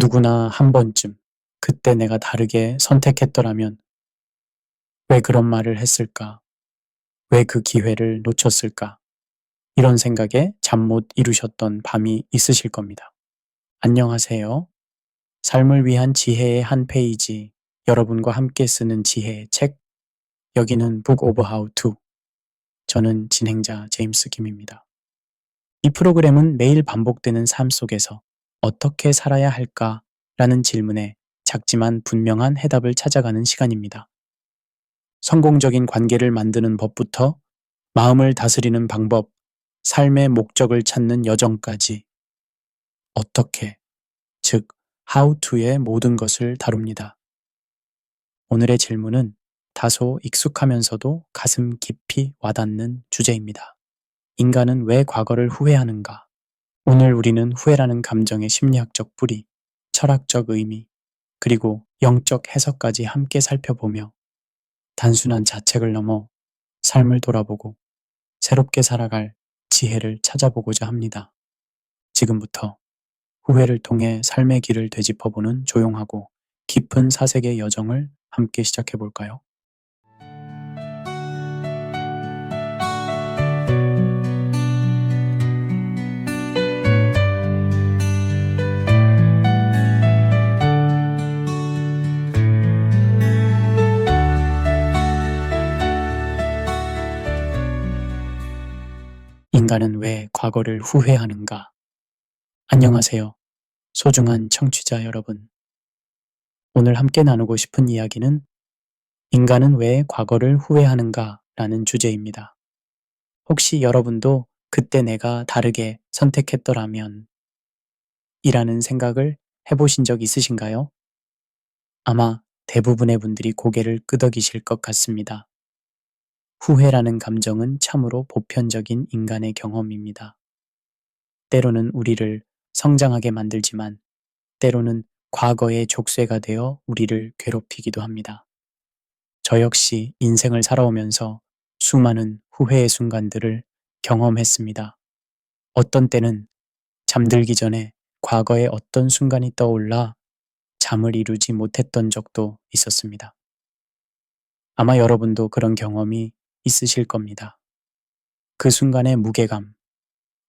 누구나 한 번쯤 그때 내가 다르게 선택했더라면 왜 그런 말을 했을까? 왜 그 기회를 놓쳤을까? 이런 생각에 잠 못 이루셨던 밤이 있으실 겁니다. 안녕하세요. 삶을 위한 지혜의 한 페이지, 여러분과 함께 쓰는 지혜의 책, 여기는 Book of How to. 저는 진행자 제임스 김입니다. 이 프로그램은 매일 반복되는 삶 속에서 어떻게 살아야 할까? 라는 질문에 작지만 분명한 해답을 찾아가는 시간입니다. 성공적인 관계를 만드는 법부터 마음을 다스리는 방법, 삶의 목적을 찾는 여정까지 어떻게, 즉 how to의 모든 것을 다룹니다. 오늘의 질문은 다소 익숙하면서도 가슴 깊이 와닿는 주제입니다. 인간은 왜 과거를 후회하는가? 오늘 우리는 후회라는 감정의 심리학적 뿌리, 철학적 의미, 그리고 영적 해석까지 함께 살펴보며 단순한 자책을 넘어 삶을 돌아보고 새롭게 살아갈 지혜를 찾아보고자 합니다. 지금부터 후회를 통해 삶의 길을 되짚어보는 조용하고 깊은 사색의 여정을 함께 시작해 볼까요? 인간은 왜 과거를 후회하는가? 안녕하세요. 소중한 청취자 여러분. 오늘 함께 나누고 싶은 이야기는 인간은 왜 과거를 후회하는가? 라는 주제입니다. 혹시 여러분도 그때 내가 다르게 선택했더라면 이라는 생각을 해보신 적 있으신가요? 아마 대부분의 분들이 고개를 끄덕이실 것 같습니다. 후회라는 감정은 참으로 보편적인 인간의 경험입니다. 때로는 우리를 성장하게 만들지만 때로는 과거의 족쇄가 되어 우리를 괴롭히기도 합니다. 저 역시 인생을 살아오면서 수많은 후회의 순간들을 경험했습니다. 어떤 때는 잠들기 전에 과거의 어떤 순간이 떠올라 잠을 이루지 못했던 적도 있었습니다. 아마 여러분도 그런 경험이 있으실 겁니다. 그 순간의 무게감,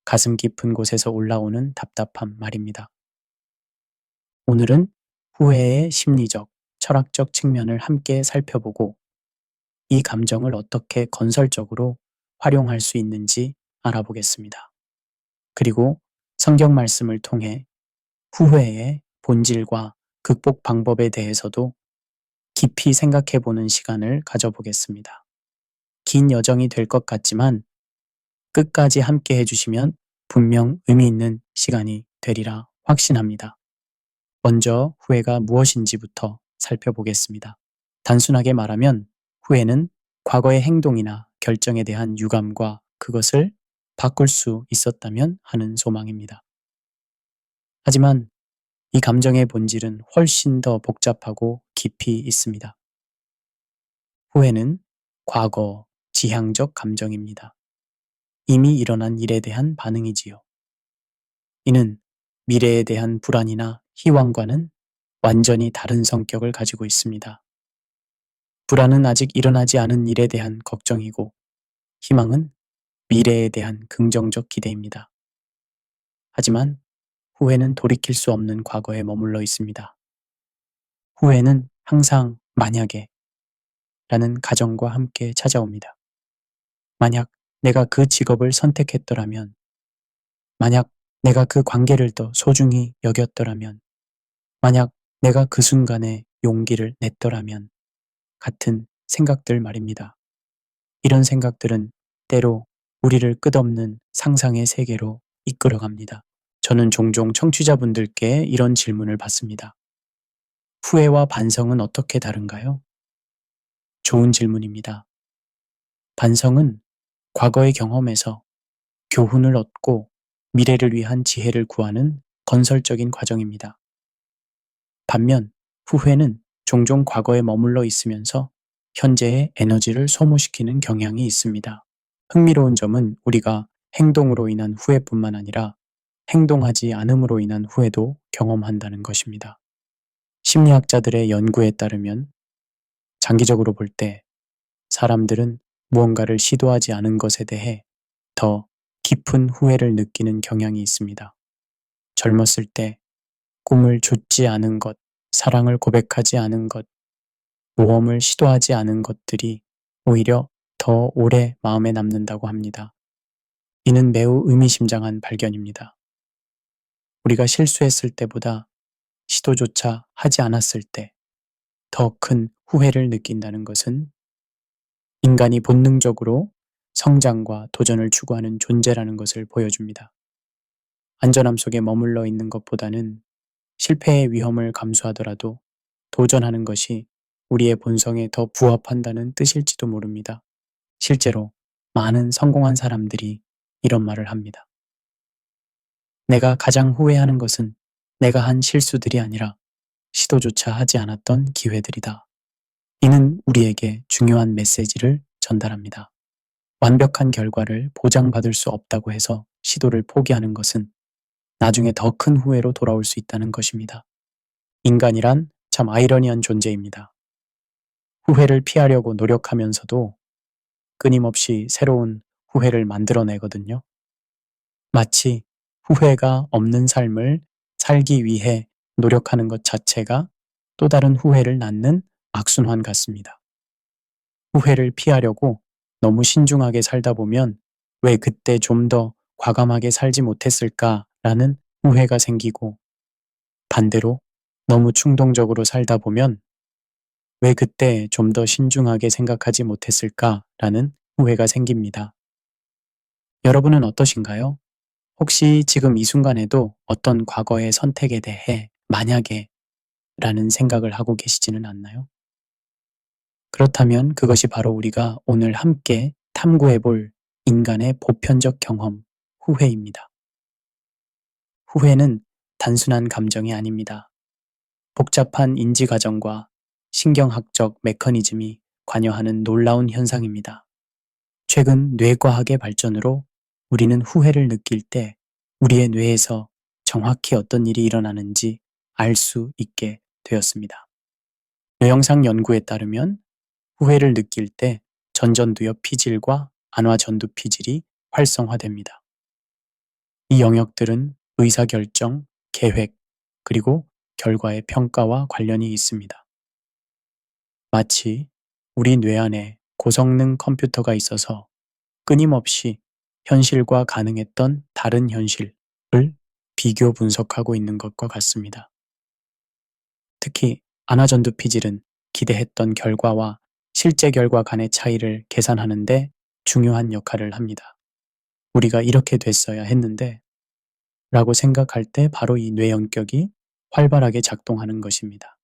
가슴 깊은 곳에서 올라오는 답답함 말입니다. 오늘은 후회의 심리적, 철학적 측면을 함께 살펴보고 이 감정을 어떻게 건설적으로 활용할 수 있는지 알아보겠습니다. 그리고 성경 말씀을 통해 후회의 본질과 극복 방법에 대해서도 깊이 생각해 보는 시간을 가져보겠습니다. 긴 여정이 될 것 같지만 끝까지 함께 해주시면 분명 의미 있는 시간이 되리라 확신합니다. 먼저 후회가 무엇인지부터 살펴보겠습니다. 단순하게 말하면 후회는 과거의 행동이나 결정에 대한 유감과 그것을 바꿀 수 있었다면 하는 소망입니다. 하지만 이 감정의 본질은 훨씬 더 복잡하고 깊이 있습니다. 후회는 과거, 지향적 감정입니다. 이미 일어난 일에 대한 반응이지요. 이는 미래에 대한 불안이나 희망과는 완전히 다른 성격을 가지고 있습니다. 불안은 아직 일어나지 않은 일에 대한 걱정이고, 희망은 미래에 대한 긍정적 기대입니다. 하지만 후회는 돌이킬 수 없는 과거에 머물러 있습니다. 후회는 항상 만약에 라는 가정과 함께 찾아옵니다. 만약 내가 그 직업을 선택했더라면, 만약 내가 그 관계를 더 소중히 여겼더라면, 만약 내가 그 순간에 용기를 냈더라면 같은 생각들 말입니다. 이런 생각들은 때로 우리를 끝없는 상상의 세계로 이끌어갑니다. 저는 종종 청취자분들께 이런 질문을 받습니다. 후회와 반성은 어떻게 다른가요? 좋은 질문입니다. 반성은 과거의 경험에서 교훈을 얻고 미래를 위한 지혜를 구하는 건설적인 과정입니다. 반면 후회는 종종 과거에 머물러 있으면서 현재의 에너지를 소모시키는 경향이 있습니다. 흥미로운 점은 우리가 행동으로 인한 후회뿐만 아니라 행동하지 않음으로 인한 후회도 경험한다는 것입니다. 심리학자들의 연구에 따르면 장기적으로 볼 때 사람들은 무언가를 시도하지 않은 것에 대해 더 깊은 후회를 느끼는 경향이 있습니다. 젊었을 때 꿈을 좇지 않은 것, 사랑을 고백하지 않은 것, 모험을 시도하지 않은 것들이 오히려 더 오래 마음에 남는다고 합니다. 이는 매우 의미심장한 발견입니다. 우리가 실수했을 때보다 시도조차 하지 않았을 때 더 큰 후회를 느낀다는 것은 인간이 본능적으로 성장과 도전을 추구하는 존재라는 것을 보여줍니다. 안전함 속에 머물러 있는 것보다는 실패의 위험을 감수하더라도 도전하는 것이 우리의 본성에 더 부합한다는 뜻일지도 모릅니다. 실제로 많은 성공한 사람들이 이런 말을 합니다. 내가 가장 후회하는 것은 내가 한 실수들이 아니라 시도조차 하지 않았던 기회들이다. 이는 우리에게 중요한 메시지를 전달합니다. 완벽한 결과를 보장받을 수 없다고 해서 시도를 포기하는 것은 나중에 더 큰 후회로 돌아올 수 있다는 것입니다. 인간이란 참 아이러니한 존재입니다. 후회를 피하려고 노력하면서도 끊임없이 새로운 후회를 만들어내거든요. 마치 후회가 없는 삶을 살기 위해 노력하는 것 자체가 또 다른 후회를 낳는 악순환 같습니다. 후회를 피하려고 너무 신중하게 살다 보면 왜 그때 좀 더 과감하게 살지 못했을까라는 후회가 생기고, 반대로 너무 충동적으로 살다 보면 왜 그때 좀 더 신중하게 생각하지 못했을까라는 후회가 생깁니다. 여러분은 어떠신가요? 혹시 지금 이 순간에도 어떤 과거의 선택에 대해 만약에 라는 생각을 하고 계시지는 않나요? 그렇다면 그것이 바로 우리가 오늘 함께 탐구해 볼 인간의 보편적 경험, 후회입니다. 후회는 단순한 감정이 아닙니다. 복잡한 인지 과정과 신경학적 메커니즘이 관여하는 놀라운 현상입니다. 최근 뇌과학의 발전으로 우리는 후회를 느낄 때 우리의 뇌에서 정확히 어떤 일이 일어나는지 알 수 있게 되었습니다. 뇌영상 연구에 따르면 후회를 느낄 때 전전두엽 피질과 안화전두 피질이 활성화됩니다. 이 영역들은 의사결정, 계획, 그리고 결과의 평가와 관련이 있습니다. 마치 우리 뇌 안에 고성능 컴퓨터가 있어서 끊임없이 현실과 가능했던 다른 현실을 비교 분석하고 있는 것과 같습니다. 특히 안화전두 피질은 기대했던 결과와 실제 결과 간의 차이를 계산하는 데 중요한 역할을 합니다. 우리가 이렇게 됐어야 했는데 라고 생각할 때 바로 이 뇌영역이 활발하게 작동하는 것입니다.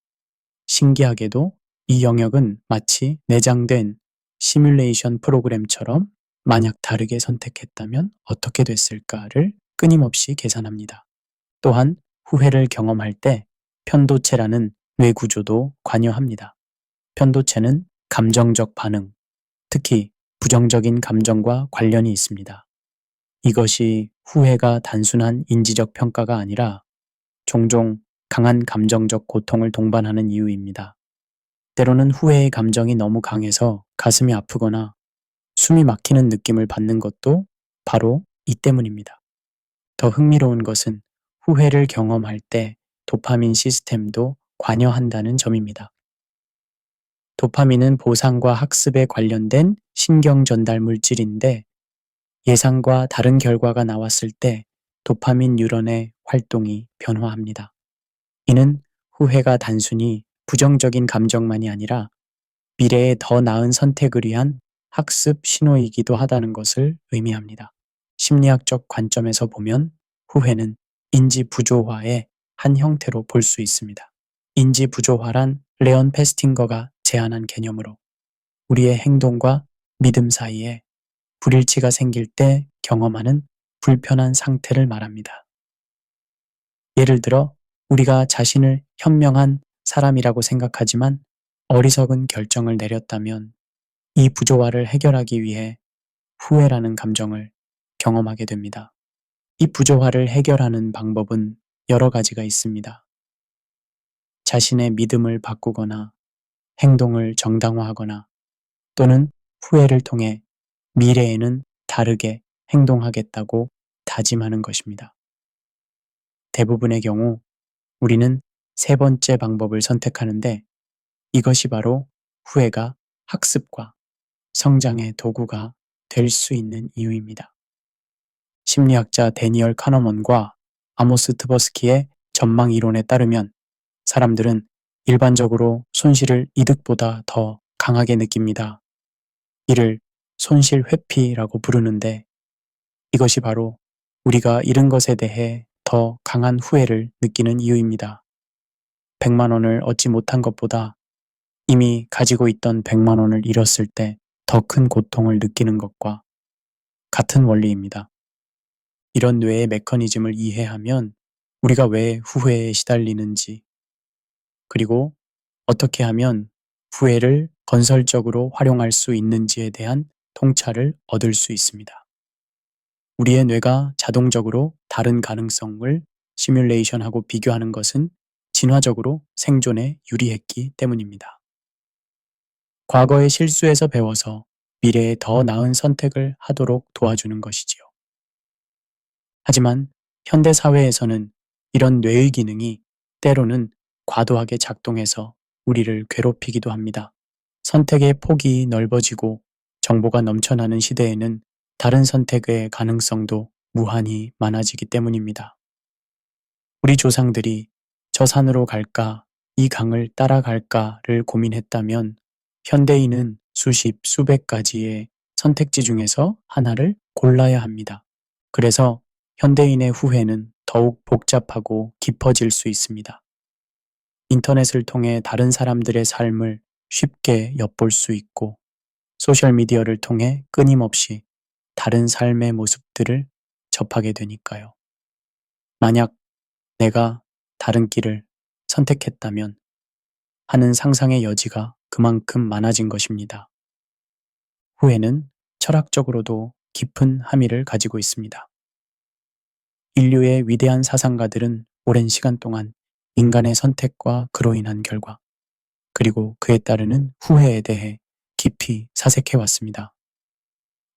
신기하게도 이 영역은 마치 내장된 시뮬레이션 프로그램처럼 만약 다르게 선택했다면 어떻게 됐을까를 끊임없이 계산합니다. 또한 후회를 경험할 때 편도체라는 뇌 구조도 관여합니다. 편도체는 감정적 반응, 특히 부정적인 감정과 관련이 있습니다. 이것이 후회가 단순한 인지적 평가가 아니라 종종 강한 감정적 고통을 동반하는 이유입니다. 때로는 후회의 감정이 너무 강해서 가슴이 아프거나 숨이 막히는 느낌을 받는 것도 바로 이 때문입니다. 더 흥미로운 것은 후회를 경험할 때 도파민 시스템도 관여한다는 점입니다. 도파민은 보상과 학습에 관련된 신경 전달 물질인데 예상과 다른 결과가 나왔을 때 도파민 뉴런의 활동이 변화합니다. 이는 후회가 단순히 부정적인 감정만이 아니라 미래에 더 나은 선택을 위한 학습 신호이기도 하다는 것을 의미합니다. 심리학적 관점에서 보면 후회는 인지 부조화의 한 형태로 볼 수 있습니다. 인지 부조화란 레온 페스팅거가 제안한 개념으로 우리의 행동과 믿음 사이에 불일치가 생길 때 경험하는 불편한 상태를 말합니다. 예를 들어 우리가 자신을 현명한 사람이라고 생각하지만 어리석은 결정을 내렸다면 이 부조화를 해결하기 위해 후회라는 감정을 경험하게 됩니다. 이 부조화를 해결하는 방법은 여러 가지가 있습니다. 자신의 믿음을 바꾸거나 행동을 정당화하거나 또는 후회를 통해 미래에는 다르게 행동하겠다고 다짐하는 것입니다. 대부분의 경우 우리는 세 번째 방법을 선택하는데 이것이 바로 후회가 학습과 성장의 도구가 될 수 있는 이유입니다. 심리학자 데니얼 카너먼과 아모스 트버스키의 전망 이론에 따르면 사람들은 일반적으로 손실을 이득보다 더 강하게 느낍니다. 이를 손실 회피라고 부르는데 이것이 바로 우리가 잃은 것에 대해 더 강한 후회를 느끼는 이유입니다. 100만 원을 얻지 못한 것보다 이미 가지고 있던 100만 원을 잃었을 때 더 큰 고통을 느끼는 것과 같은 원리입니다. 이런 뇌의 메커니즘을 이해하면 우리가 왜 후회에 시달리는지, 그리고 어떻게 하면 후회를 건설적으로 활용할 수 있는지에 대한 통찰을 얻을 수 있습니다. 우리의 뇌가 자동적으로 다른 가능성을 시뮬레이션하고 비교하는 것은 진화적으로 생존에 유리했기 때문입니다. 과거의 실수에서 배워서 미래에 더 나은 선택을 하도록 도와주는 것이지요. 하지만 현대 사회에서는 이런 뇌의 기능이 때로는 과도하게 작동해서 우리를 괴롭히기도 합니다. 선택의 폭이 넓어지고 정보가 넘쳐나는 시대에는 다른 선택의 가능성도 무한히 많아지기 때문입니다. 우리 조상들이 저 산으로 갈까, 이 강을 따라갈까를 고민했다면 현대인은 수십, 수백 가지의 선택지 중에서 하나를 골라야 합니다. 그래서 현대인의 후회는 더욱 복잡하고 깊어질 수 있습니다. 인터넷을 통해 다른 사람들의 삶을 쉽게 엿볼 수 있고 소셜미디어를 통해 끊임없이 다른 삶의 모습들을 접하게 되니까요. 만약 내가 다른 길을 선택했다면 하는 상상의 여지가 그만큼 많아진 것입니다. 후회는 철학적으로도 깊은 함의를 가지고 있습니다. 인류의 위대한 사상가들은 오랜 시간 동안 인간의 선택과 그로 인한 결과, 그리고 그에 따르는 후회에 대해 깊이 사색해 왔습니다.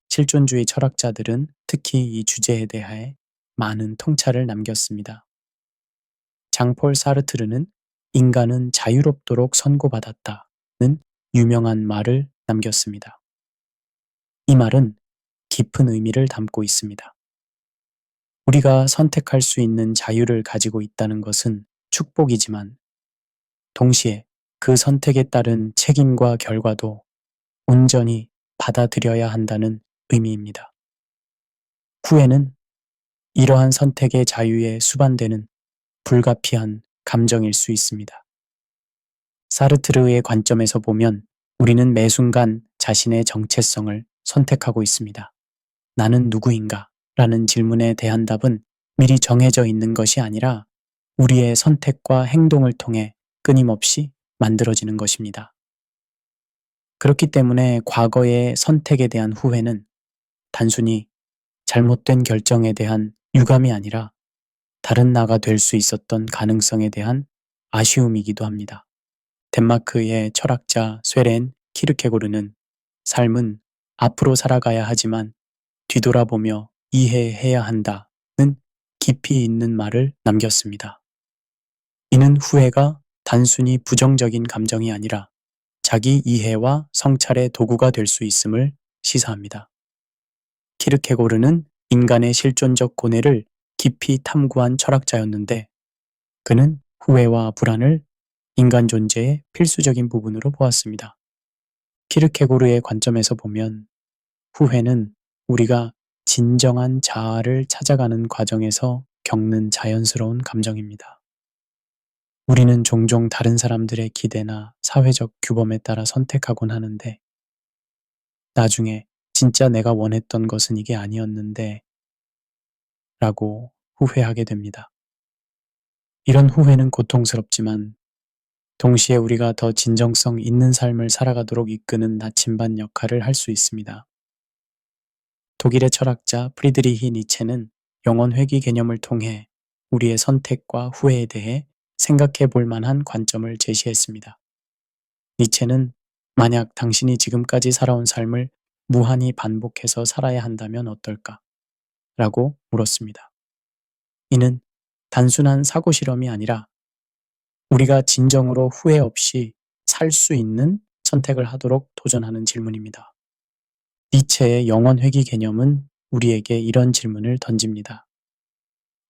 실존주의 철학자들은 특히 이 주제에 대해 많은 통찰을 남겼습니다. 장폴 사르트르는 인간은 자유롭도록 선고받았다는 유명한 말을 남겼습니다. 이 말은 깊은 의미를 담고 있습니다. 우리가 선택할 수 있는 자유를 가지고 있다는 것은 축복이지만 동시에 그 선택에 따른 책임과 결과도 온전히 받아들여야 한다는 의미입니다. 후회는 이러한 선택의 자유에 수반되는 불가피한 감정일 수 있습니다. 사르트르의 관점에서 보면 우리는 매 순간 자신의 정체성을 선택하고 있습니다. 나는 누구인가? 라는 질문에 대한 답은 미리 정해져 있는 것이 아니라 우리의 선택과 행동을 통해 끊임없이 만들어지는 것입니다. 그렇기 때문에 과거의 선택에 대한 후회는 단순히 잘못된 결정에 대한 유감이 아니라 다른 나가 될 수 있었던 가능성에 대한 아쉬움이기도 합니다. 덴마크의 철학자 쇠렌 키르케고르는 삶은 앞으로 살아가야 하지만 뒤돌아보며 이해해야 한다는 깊이 있는 말을 남겼습니다. 이는 후회가 단순히 부정적인 감정이 아니라 자기 이해와 성찰의 도구가 될 수 있음을 시사합니다. 키르케고르는 인간의 실존적 고뇌를 깊이 탐구한 철학자였는데 그는 후회와 불안을 인간 존재의 필수적인 부분으로 보았습니다. 키르케고르의 관점에서 보면 후회는 우리가 진정한 자아를 찾아가는 과정에서 겪는 자연스러운 감정입니다. 우리는 종종 다른 사람들의 기대나 사회적 규범에 따라 선택하곤 하는데 나중에 진짜 내가 원했던 것은 이게 아니었는데 라고 후회하게 됩니다. 이런 후회는 고통스럽지만 동시에 우리가 더 진정성 있는 삶을 살아가도록 이끄는 나침반 역할을 할 수 있습니다. 독일의 철학자 프리드리히 니체는 영원 회귀 개념을 통해 우리의 선택과 후회에 대해 생각해 볼 만한 관점을 제시했습니다. 니체는 만약 당신이 지금까지 살아온 삶을 무한히 반복해서 살아야 한다면 어떨까? 라고 물었습니다. 이는 단순한 사고 실험이 아니라 우리가 진정으로 후회 없이 살 수 있는 선택을 하도록 도전하는 질문입니다. 니체의 영원 회귀 개념은 우리에게 이런 질문을 던집니다.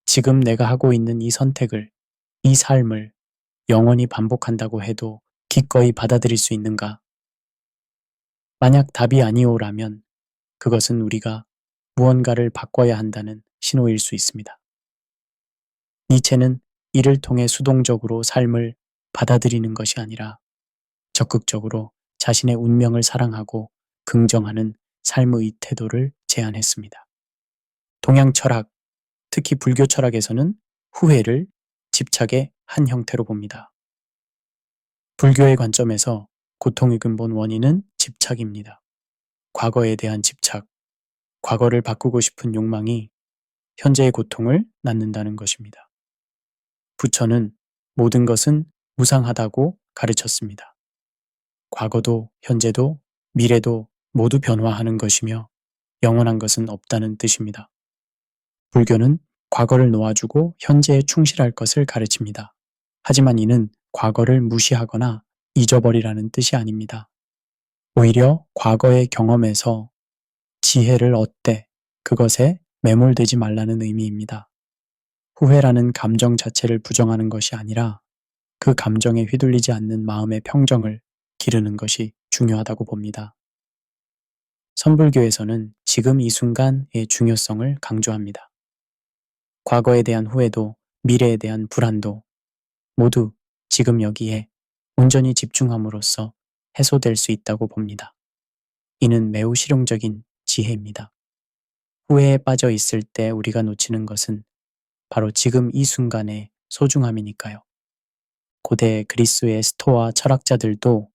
지금 내가 하고 있는 이 선택을, 이 삶을 영원히 반복한다고 해도 기꺼이 받아들일 수 있는가? 만약 답이 아니오라면 그것은 우리가 무언가를 바꿔야 한다는 신호일 수 있습니다. 니체는 이를 통해 수동적으로 삶을 받아들이는 것이 아니라 적극적으로 자신의 운명을 사랑하고 긍정하는 삶의 태도를 제안했습니다. 동양 철학, 특히 불교 철학에서는 후회를 집착의 한 형태로 봅니다. 불교의 관점에서 고통의 근본 원인은 집착입니다. 과거에 대한 집착, 과거를 바꾸고 싶은 욕망이 현재의 고통을 낳는다는 것입니다. 부처는 모든 것은 무상하다고 가르쳤습니다. 과거도 현재도 미래도 모두 변화하는 것이며 영원한 것은 없다는 뜻입니다. 불교는 과거를 놓아주고 현재에 충실할 것을 가르칩니다. 하지만 이는 과거를 무시하거나 잊어버리라는 뜻이 아닙니다. 오히려 과거의 경험에서 지혜를 얻되 그것에 매몰되지 말라는 의미입니다. 후회라는 감정 자체를 부정하는 것이 아니라 그 감정에 휘둘리지 않는 마음의 평정을 기르는 것이 중요하다고 봅니다. 선불교에서는 지금 이 순간의 중요성을 강조합니다. 과거에 대한 후회도 미래에 대한 불안도 모두 지금 여기에 온전히 집중함으로써 해소될 수 있다고 봅니다. 이는 매우 실용적인 지혜입니다. 후회에 빠져 있을 때 우리가 놓치는 것은 바로 지금 이 순간의 소중함이니까요. 고대 그리스의 스토아 철학자들도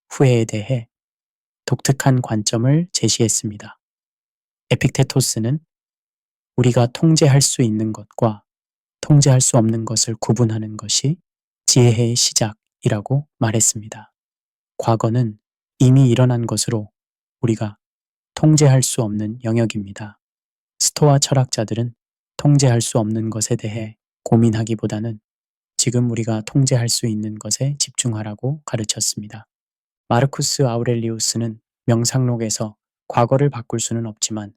후회에 대해 독특한 관점을 제시했습니다. 에픽테토스는 우리가 통제할 수 있는 것과 통제할 수 없는 것을 구분하는 것이 지혜의 시작이라고 말했습니다. 과거는 이미 일어난 것으로 우리가 통제할 수 없는 영역입니다. 스토아 철학자들은 통제할 수 없는 것에 대해 고민하기보다는 지금 우리가 통제할 수 있는 것에 집중하라고 가르쳤습니다. 마르쿠스 아우렐리우스는 명상록에서 과거를 바꿀 수는 없지만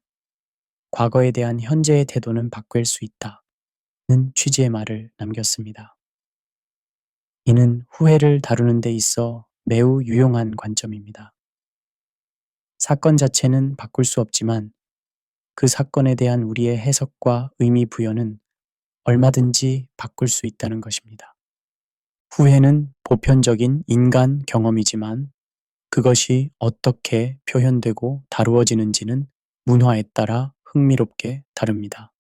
과거에 대한 현재의 태도는 바꿀 수 있다는 취지의 말을 남겼습니다. 이는 후회를 다루는 데 있어 매우 유용한 관점입니다. 사건 자체는 바꿀 수 없지만 그 사건에 대한 우리의 해석과 의미 부여는 얼마든지 바꿀 수 있다는 것입니다. 후회는 보편적인 인간 경험이지만 그것이 어떻게 표현되고 다루어지는지는 문화에 따라 흥미롭게 다릅니다.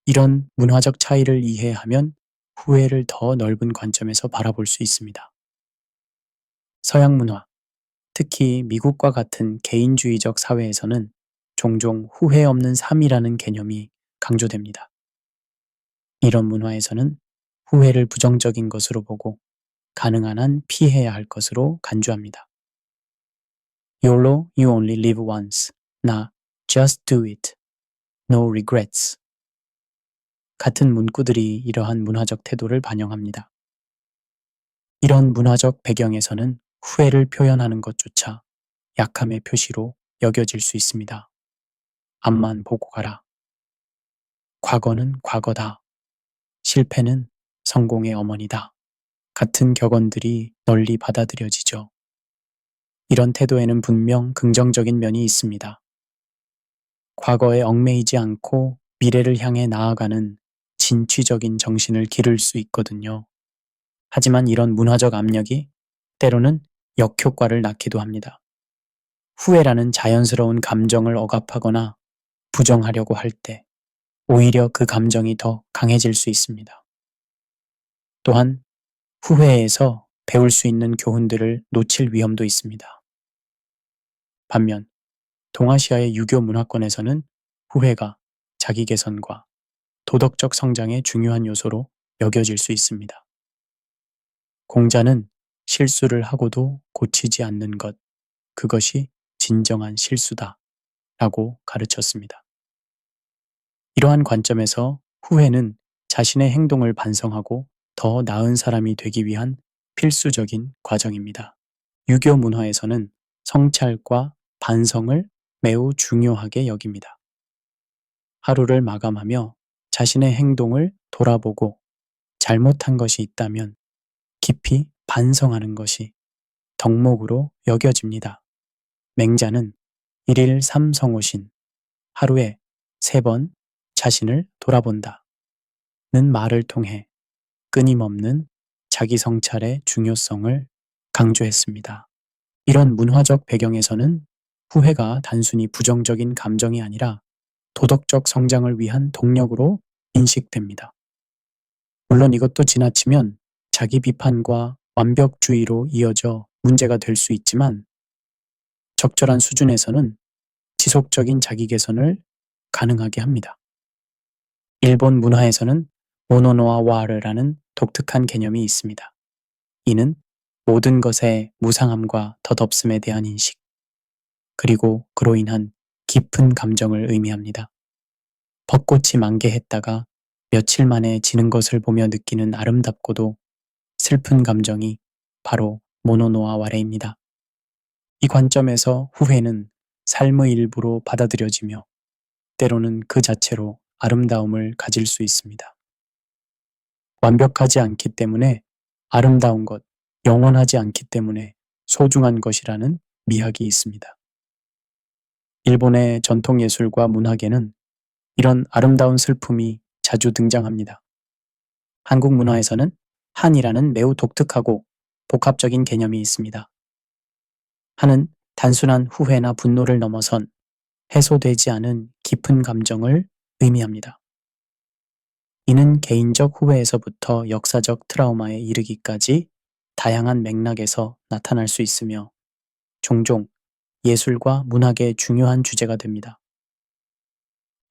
이런 문화적 차이를 이해하면 후회를 더 넓은 관점에서 바라볼 수 있습니다. 서양 문화, 특히 미국과 같은 개인주의적 사회에서는 종종 후회 없는 삶이라는 개념이 강조됩니다. 이런 문화에서는 후회를 부정적인 것으로 보고 가능한 한 피해야 할 것으로 간주합니다. YOLO, you only live once. 나 just do it. No regrets. 같은 문구들이 이러한 문화적 태도를 반영합니다. 이런 문화적 배경에서는 후회를 표현하는 것조차 약함의 표시로 여겨질 수 있습니다. 앞만 보고 가라. 과거는 과거다. 실패는 성공의 어머니다. 같은 격언들이 널리 받아들여지죠. 이런 태도에는 분명 긍정적인 면이 있습니다. 과거에 얽매이지 않고 미래를 향해 나아가는 진취적인 정신을 기를 수 있거든요. 하지만 이런 문화적 압력이 때로는 역효과를 낳기도 합니다. 후회라는 자연스러운 감정을 억압하거나 부정하려고 할 때 오히려 그 감정이 더 강해질 수 있습니다. 또한 후회에서 배울 수 있는 교훈들을 놓칠 위험도 있습니다. 반면 동아시아의 유교 문화권에서는 후회가 자기 개선과 도덕적 성장의 중요한 요소로 여겨질 수 있습니다. 공자는 실수를 하고도 고치지 않는 것, 그것이 진정한 실수다 라고 가르쳤습니다. 이러한 관점에서 후회는 자신의 행동을 반성하고 더 나은 사람이 되기 위한 필수적인 과정입니다. 유교 문화에서는 성찰과 반성을 매우 중요하게 여깁니다. 하루를 마감하며 자신의 행동을 돌아보고 잘못한 것이 있다면 깊이 반성하는 것이 덕목으로 여겨집니다. 맹자는 일일 삼성오신, 하루에 3번 자신을 돌아본다 는 말을 통해 끊임없는 자기 성찰의 중요성을 강조했습니다. 이런 문화적 배경에서는 후회가 단순히 부정적인 감정이 아니라 도덕적 성장을 위한 동력으로 인식됩니다. 물론 이것도 지나치면 자기 비판과 완벽주의로 이어져 문제가 될 수 있지만 적절한 수준에서는 지속적인 자기 개선을 가능하게 합니다. 일본 문화에서는 모노노와 와르라는 독특한 개념이 있습니다. 이는 모든 것의 무상함과 덧없음에 대한 인식, 그리고 그로 인한 깊은 감정을 의미합니다. 벚꽃이 만개했다가 며칠 만에 지는 것을 보며 느끼는 아름답고도 슬픈 감정이 바로 모노노와 와레입니다. 이 관점에서 후회는 삶의 일부로 받아들여지며 때로는 그 자체로 아름다움을 가질 수 있습니다. 완벽하지 않기 때문에 아름다운 것, 영원하지 않기 때문에 소중한 것이라는 미학이 있습니다. 일본의 전통예술과 문학에는 이런 아름다운 슬픔이 자주 등장합니다. 한국 문화에서는 한이라는 매우 독특하고 복합적인 개념이 있습니다. 한은 단순한 후회나 분노를 넘어선 해소되지 않은 깊은 감정을 의미합니다. 이는 개인적 후회에서부터 역사적 트라우마에 이르기까지 다양한 맥락에서 나타날 수 있으며 종종 예술과 문학의 중요한 주제가 됩니다.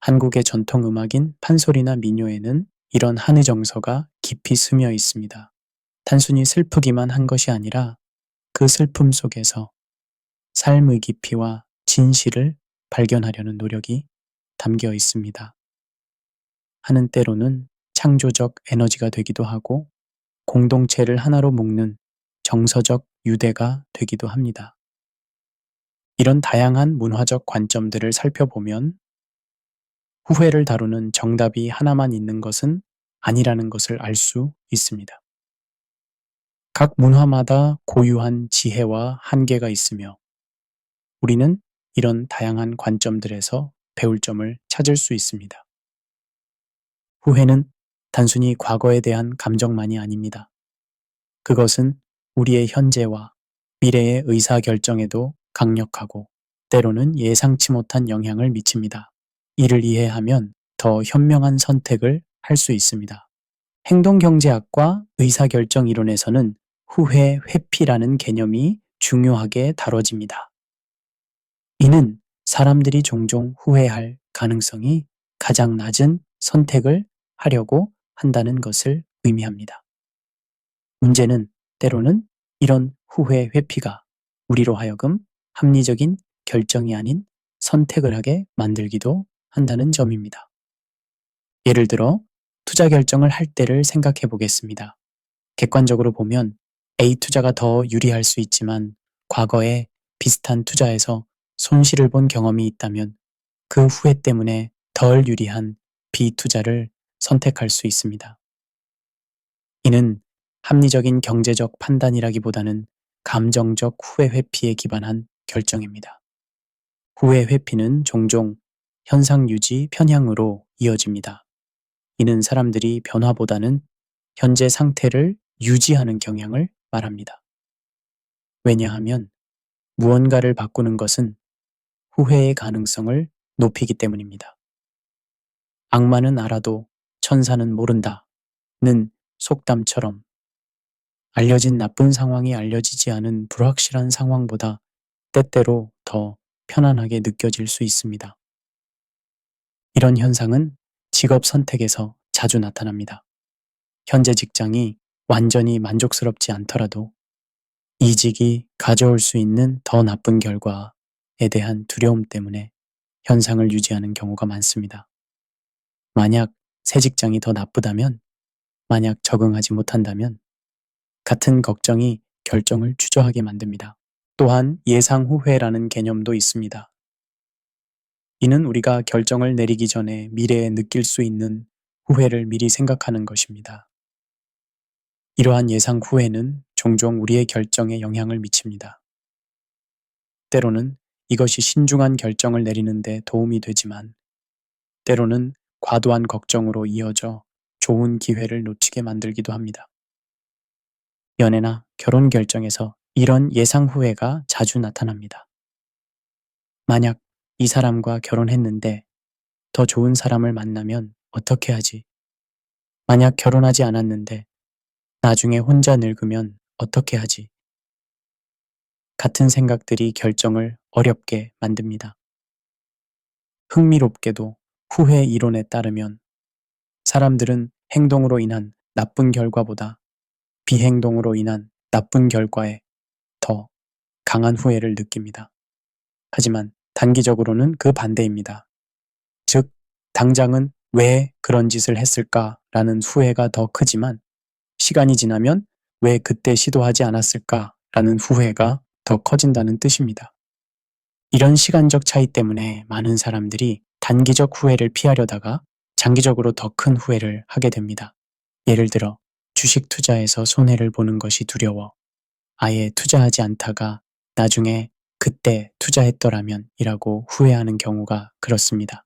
한국의 전통 음악인 판소리나 민요에는 이런 한의 정서가 깊이 스며 있습니다. 단순히 슬프기만 한 것이 아니라 그 슬픔 속에서 삶의 깊이와 진실을 발견하려는 노력이 담겨 있습니다. 한은 때로는 창조적 에너지가 되기도 하고 공동체를 하나로 묶는 정서적 유대가 되기도 합니다. 이런 다양한 문화적 관점들을 살펴보면 후회를 다루는 정답이 하나만 있는 것은 아니라는 것을 알 수 있습니다. 각 문화마다 고유한 지혜와 한계가 있으며 우리는 이런 다양한 관점들에서 배울 점을 찾을 수 있습니다. 후회는 단순히 과거에 대한 감정만이 아닙니다. 그것은 우리의 현재와 미래의 의사결정에도 강력하고 때로는 예상치 못한 영향을 미칩니다. 이를 이해하면 더 현명한 선택을 할 수 있습니다. 행동경제학과 의사결정 이론에서는 후회 회피라는 개념이 중요하게 다뤄집니다. 이는 사람들이 종종 후회할 가능성이 가장 낮은 선택을 하려고 한다는 것을 의미합니다. 문제는 때로는 이런 후회 회피가 우리로 하여금 합리적인 결정이 아닌 선택을 하게 만들기도 한다는 점입니다. 예를 들어 투자 결정을 할 때를 생각해 보겠습니다. 객관적으로 보면 A 투자가 더 유리할 수 있지만 과거에 비슷한 투자에서 손실을 본 경험이 있다면 그 후회 때문에 덜 유리한 B 투자를 선택할 수 있습니다. 이는 합리적인 경제적 판단이라기보다는 감정적 후회 회피에 기반한 결정입니다. 후회 회피는 종종 현상 유지 편향으로 이어집니다. 이는 사람들이 변화보다는 현재 상태를 유지하는 경향을 말합니다. 왜냐하면 무언가를 바꾸는 것은 후회의 가능성을 높이기 때문입니다. 악마는 알아도 천사는 모른다는 속담처럼 알려진 나쁜 상황이 알려지지 않은 불확실한 상황보다 때때로 더 편안하게 느껴질 수 있습니다. 이런 현상은 직업 선택에서 자주 나타납니다. 현재 직장이 완전히 만족스럽지 않더라도 이직이 가져올 수 있는 더 나쁜 결과에 대한 두려움 때문에 현상을 유지하는 경우가 많습니다. 만약 새 직장이 더 나쁘다면, 만약 적응하지 못한다면 같은 걱정이 결정을 주저하게 만듭니다. 또한 예상 후회라는 개념도 있습니다. 이는 우리가 결정을 내리기 전에 미래에 느낄 수 있는 후회를 미리 생각하는 것입니다. 이러한 예상 후회는 종종 우리의 결정에 영향을 미칩니다. 때로는 이것이 신중한 결정을 내리는 데 도움이 되지만, 때로는 과도한 걱정으로 이어져 좋은 기회를 놓치게 만들기도 합니다. 연애나 결혼 결정에서 이런 예상 후회가 자주 나타납니다. 만약 이 사람과 결혼했는데 더 좋은 사람을 만나면 어떻게 하지? 만약 결혼하지 않았는데 나중에 혼자 늙으면 어떻게 하지? 같은 생각들이 결정을 어렵게 만듭니다. 흥미롭게도 후회 이론에 따르면 사람들은 행동으로 인한 나쁜 결과보다 비행동으로 인한 나쁜 결과에 더 강한 후회를 느낍니다. 하지만 단기적으로는 그 반대입니다. 즉, 당장은 왜 그런 짓을 했을까라는 후회가 더 크지만 시간이 지나면 왜 그때 시도하지 않았을까라는 후회가 더 커진다는 뜻입니다. 이런 시간적 차이 때문에 많은 사람들이 단기적 후회를 피하려다가 장기적으로 더 큰 후회를 하게 됩니다. 예를 들어 주식 투자에서 손해를 보는 것이 두려워 아예 투자하지 않다가 나중에 그때 투자했더라면 이라고 후회하는 경우가 그렇습니다.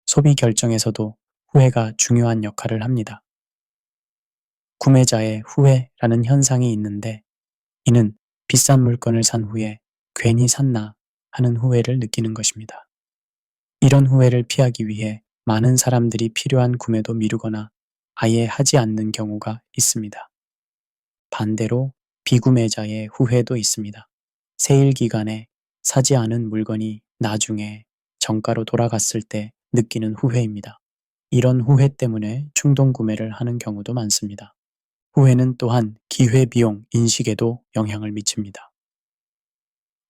소비 결정에서도 후회가 중요한 역할을 합니다. 구매자의 후회라는 현상이 있는데, 이는 비싼 물건을 산 후에 괜히 샀나 하는 후회를 느끼는 것입니다. 이런 후회를 피하기 위해 많은 사람들이 필요한 구매도 미루거나 아예 하지 않는 경우가 있습니다. 반대로 비구매자의 후회도 있습니다. 세일 기간에 사지 않은 물건이 나중에 정가로 돌아갔을 때 느끼는 후회입니다. 이런 후회 때문에 충동 구매를 하는 경우도 많습니다. 후회는 또한 기회비용 인식에도 영향을 미칩니다.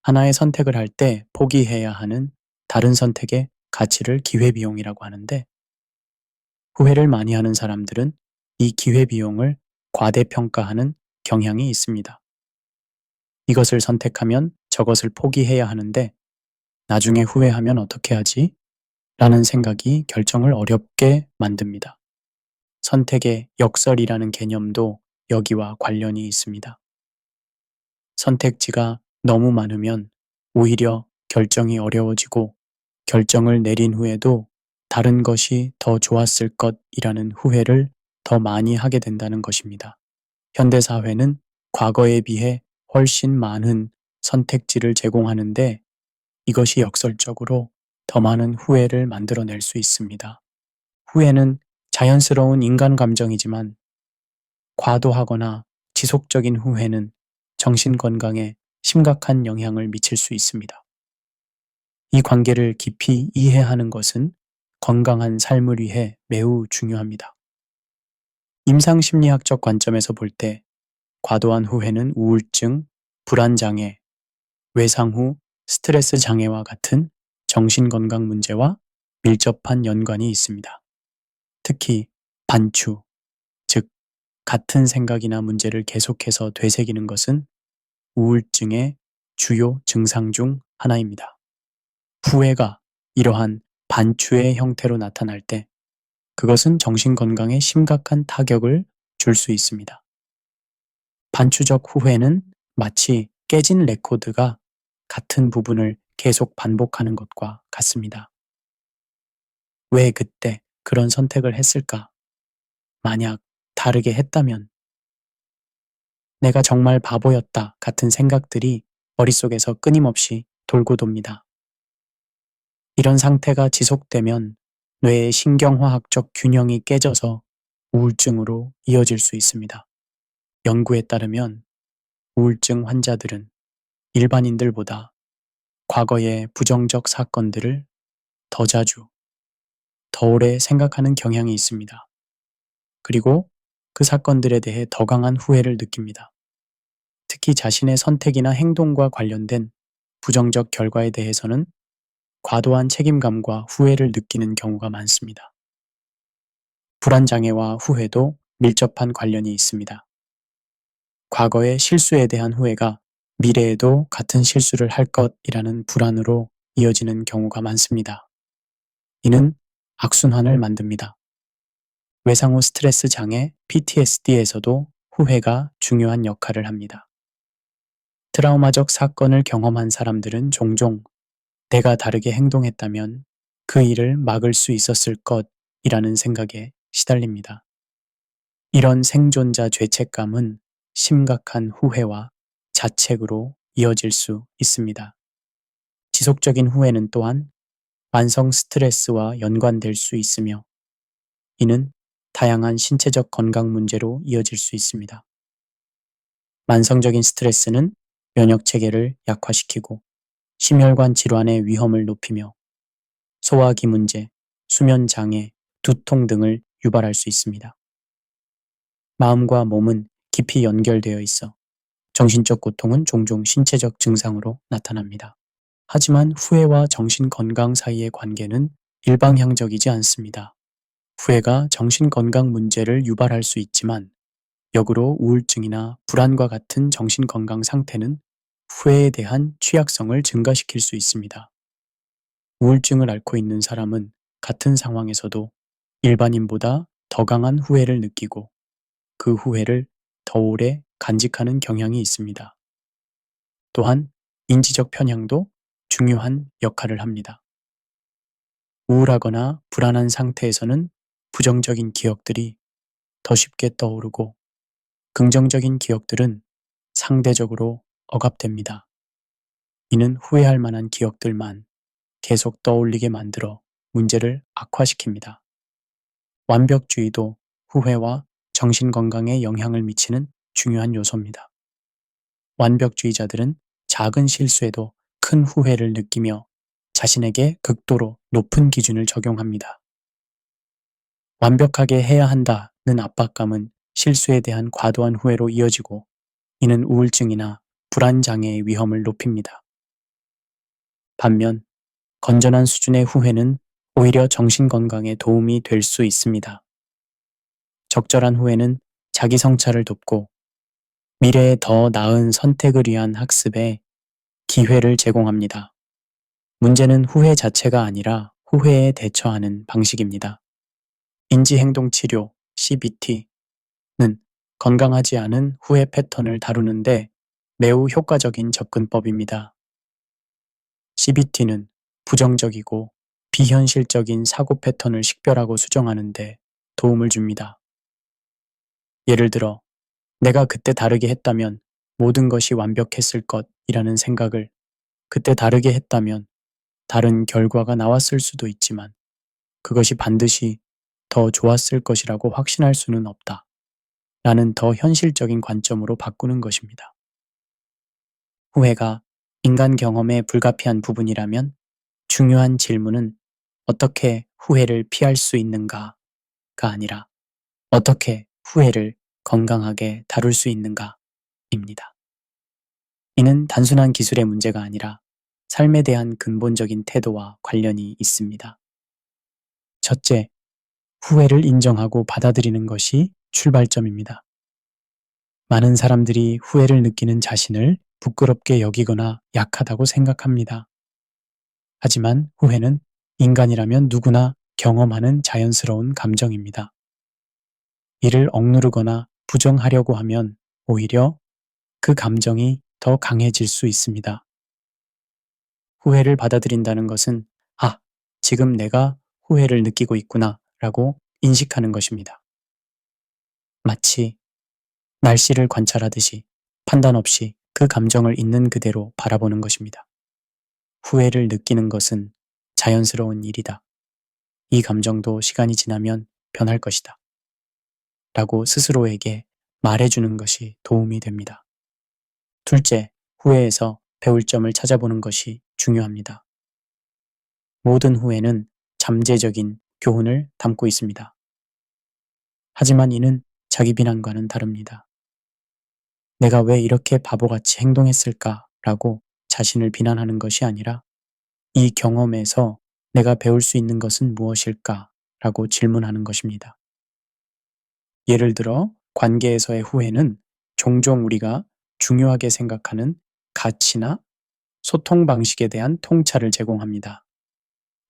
하나의 선택을 할 때 포기해야 하는 다른 선택의 가치를 기회비용이라고 하는데, 후회를 많이 하는 사람들은 이 기회비용을 과대평가하는 경향이 있습니다. 이것을 선택하면 저것을 포기해야 하는데 나중에 후회하면 어떻게 하지? 라는 생각이 결정을 어렵게 만듭니다. 선택의 역설이라는 개념도 여기와 관련이 있습니다. 선택지가 너무 많으면 오히려 결정이 어려워지고 결정을 내린 후에도 다른 것이 더 좋았을 것이라는 후회를 더 많이 하게 된다는 것입니다. 현대사회는 과거에 비해 훨씬 많은 선택지를 제공하는데 이것이 역설적으로 더 많은 후회를 만들어낼 수 있습니다. 후회는 자연스러운 인간 감정이지만 과도하거나 지속적인 후회는 정신 건강에 심각한 영향을 미칠 수 있습니다. 이 관계를 깊이 이해하는 것은 건강한 삶을 위해 매우 중요합니다. 임상심리학적 관점에서 볼 때 과도한 후회는 우울증, 불안장애, 외상 후 스트레스 장애와 같은 정신건강 문제와 밀접한 연관이 있습니다. 특히 반추, 즉 같은 생각이나 문제를 계속해서 되새기는 것은 우울증의 주요 증상 중 하나입니다. 후회가 이러한 반추의 형태로 나타날 때 그것은 정신건강에 심각한 타격을 줄 수 있습니다. 반추적 후회는 마치 깨진 레코드가 같은 부분을 계속 반복하는 것과 같습니다. 왜 그때 그런 선택을 했을까? 만약 다르게 했다면? 내가 정말 바보였다 같은 생각들이 머릿속에서 끊임없이 돌고 돕니다. 이런 상태가 지속되면 뇌의 신경화학적 균형이 깨져서 우울증으로 이어질 수 있습니다. 연구에 따르면 우울증 환자들은 일반인들보다 과거의 부정적 사건들을 더 자주 더 오래 생각하는 경향이 있습니다. 그리고 그 사건들에 대해 더 강한 후회를 느낍니다. 특히 자신의 선택이나 행동과 관련된 부정적 결과에 대해서는 과도한 책임감과 후회를 느끼는 경우가 많습니다. 불안장애와 후회도 밀접한 관련이 있습니다. 과거의 실수에 대한 후회가 미래에도 같은 실수를 할 것이라는 불안으로 이어지는 경우가 많습니다. 이는 악순환을 만듭니다. 외상후 스트레스 장애 PTSD에서도 후회가 중요한 역할을 합니다. 트라우마적 사건을 경험한 사람들은 종종 내가 다르게 행동했다면 그 일을 막을 수 있었을 것이라는 생각에 시달립니다. 이런 생존자 죄책감은 심각한 후회와 자책으로 이어질 수 있습니다. 지속적인 후회는 또한 만성 스트레스와 연관될 수 있으며 이는 다양한 신체적 건강 문제로 이어질 수 있습니다. 만성적인 스트레스는 면역 체계를 약화시키고 심혈관 질환의 위험을 높이며 소화기 문제, 수면 장애, 두통 등을 유발할 수 있습니다. 마음과 몸은 깊이 연결되어 있어 정신적 고통은 종종 신체적 증상으로 나타납니다. 하지만 후회와 정신 건강 사이의 관계는 일방향적이지 않습니다. 후회가 정신 건강 문제를 유발할 수 있지만 역으로 우울증이나 불안과 같은 정신 건강 상태는 후회에 대한 취약성을 증가시킬 수 있습니다. 우울증을 앓고 있는 사람은 같은 상황에서도 일반인보다 더 강한 후회를 느끼고 그 후회를 더 오래 간직하는 경향이 있습니다. 또한 인지적 편향도 중요한 역할을 합니다. 우울하거나 불안한 상태에서는 부정적인 기억들이 더 쉽게 떠오르고 긍정적인 기억들은 상대적으로 억압됩니다. 이는 후회할 만한 기억들만 계속 떠올리게 만들어 문제를 악화시킵니다. 완벽주의도 후회와 정신건강에 영향을 미치는 중요한 요소입니다. 완벽주의자들은 작은 실수에도 큰 후회를 느끼며 자신에게 극도로 높은 기준을 적용합니다. 완벽하게 해야 한다는 압박감은 실수에 대한 과도한 후회로 이어지고 이는 우울증이나 불안장애의 위험을 높입니다. 반면 건전한 수준의 후회는 오히려 정신건강에 도움이 될 수 있습니다. 적절한 후회는 자기 성찰을 돕고 미래에 더 나은 선택을 위한 학습에 기회를 제공합니다. 문제는 후회 자체가 아니라 후회에 대처하는 방식입니다. 인지행동치료 CBT는 건강하지 않은 후회 패턴을 다루는데 매우 효과적인 접근법입니다. CBT는 부정적이고 비현실적인 사고 패턴을 식별하고 수정하는 데 도움을 줍니다. 예를 들어, 내가 그때 다르게 했다면 모든 것이 완벽했을 것이라는 생각을 그때 다르게 했다면 다른 결과가 나왔을 수도 있지만 그것이 반드시 더 좋았을 것이라고 확신할 수는 없다. 라는 더 현실적인 관점으로 바꾸는 것입니다. 후회가 인간 경험의 불가피한 부분이라면 중요한 질문은 어떻게 후회를 피할 수 있는가가 아니라 어떻게 후회를 건강하게 다룰 수 있는가입니다. 이는 단순한 기술의 문제가 아니라 삶에 대한 근본적인 태도와 관련이 있습니다. 첫째, 후회를 인정하고 받아들이는 것이 출발점입니다. 많은 사람들이 후회를 느끼는 자신을 부끄럽게 여기거나 약하다고 생각합니다. 하지만 후회는 인간이라면 누구나 경험하는 자연스러운 감정입니다. 이를 억누르거나 부정하려고 하면 오히려 그 감정이 더 강해질 수 있습니다. 후회를 받아들인다는 것은 지금 내가 후회를 느끼고 있구나 라고 인식하는 것입니다. 마치 날씨를 관찰하듯이 판단 없이 그 감정을 있는 그대로 바라보는 것입니다. 후회를 느끼는 것은 자연스러운 일이다. 이 감정도 시간이 지나면 변할 것이다. 라고 스스로에게 말해주는 것이 도움이 됩니다. 둘째, 후회에서 배울 점을 찾아보는 것이 중요합니다. 모든 후회는 잠재적인 교훈을 담고 있습니다. 하지만 이는 자기 비난과는 다릅니다. 내가 왜 이렇게 바보같이 행동했을까라고 자신을 비난하는 것이 아니라 이 경험에서 내가 배울 수 있는 것은 무엇일까라고 질문하는 것입니다. 예를 들어 관계에서의 후회는 종종 우리가 중요하게 생각하는 가치나 소통 방식에 대한 통찰을 제공합니다.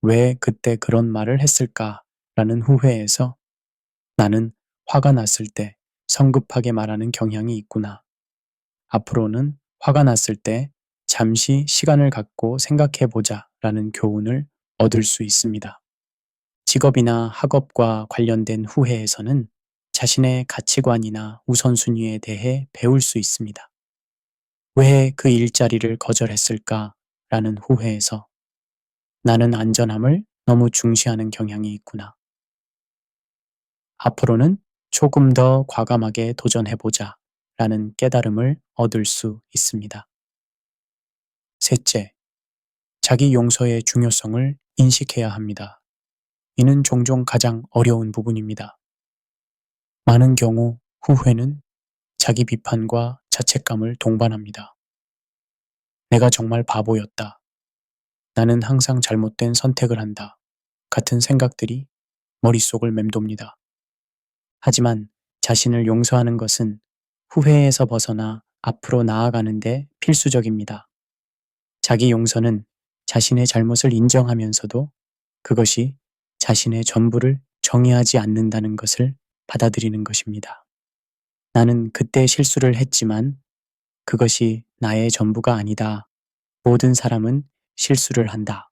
왜 그때 그런 말을 했을까라는 후회에서 나는 화가 났을 때 성급하게 말하는 경향이 있구나. 앞으로는 화가 났을 때 잠시 시간을 갖고 생각해 보자 라는 교훈을 얻을 수 있습니다. 직업이나 학업과 관련된 후회에서는 자신의 가치관이나 우선순위에 대해 배울 수 있습니다. 왜 그 일자리를 거절했을까? 라는 후회에서 나는 안전함을 너무 중시하는 경향이 있구나. 앞으로는 조금 더 과감하게 도전해보자 라는 깨달음을 얻을 수 있습니다. 셋째, 자기 용서의 중요성을 인식해야 합니다. 이는 종종 가장 어려운 부분입니다. 많은 경우 후회는 자기 비판과 자책감을 동반합니다. 내가 정말 바보였다. 나는 항상 잘못된 선택을 한다. 같은 생각들이 머릿속을 맴돕니다. 하지만 자신을 용서하는 것은 후회에서 벗어나 앞으로 나아가는데 필수적입니다. 자기 용서는 자신의 잘못을 인정하면서도 그것이 자신의 전부를 정의하지 않는다는 것을 받아들이는 것입니다. 나는 그때 실수를 했지만 그것이 나의 전부가 아니다. 모든 사람은 실수를 한다.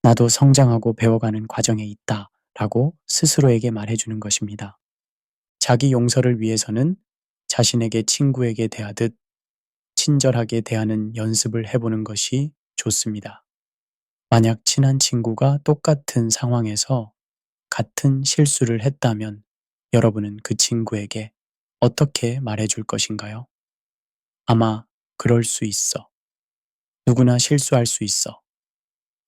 나도 성장하고 배워가는 과정에 있다. 라고 스스로에게 말해주는 것입니다. 자기 용서를 위해서는 자신에게 친구에게 대하듯 친절하게 대하는 연습을 해보는 것이 좋습니다. 만약 친한 친구가 똑같은 상황에서 같은 실수를 했다면 여러분은 그 친구에게 어떻게 말해줄 것인가요? 아마 그럴 수 있어. 누구나 실수할 수 있어.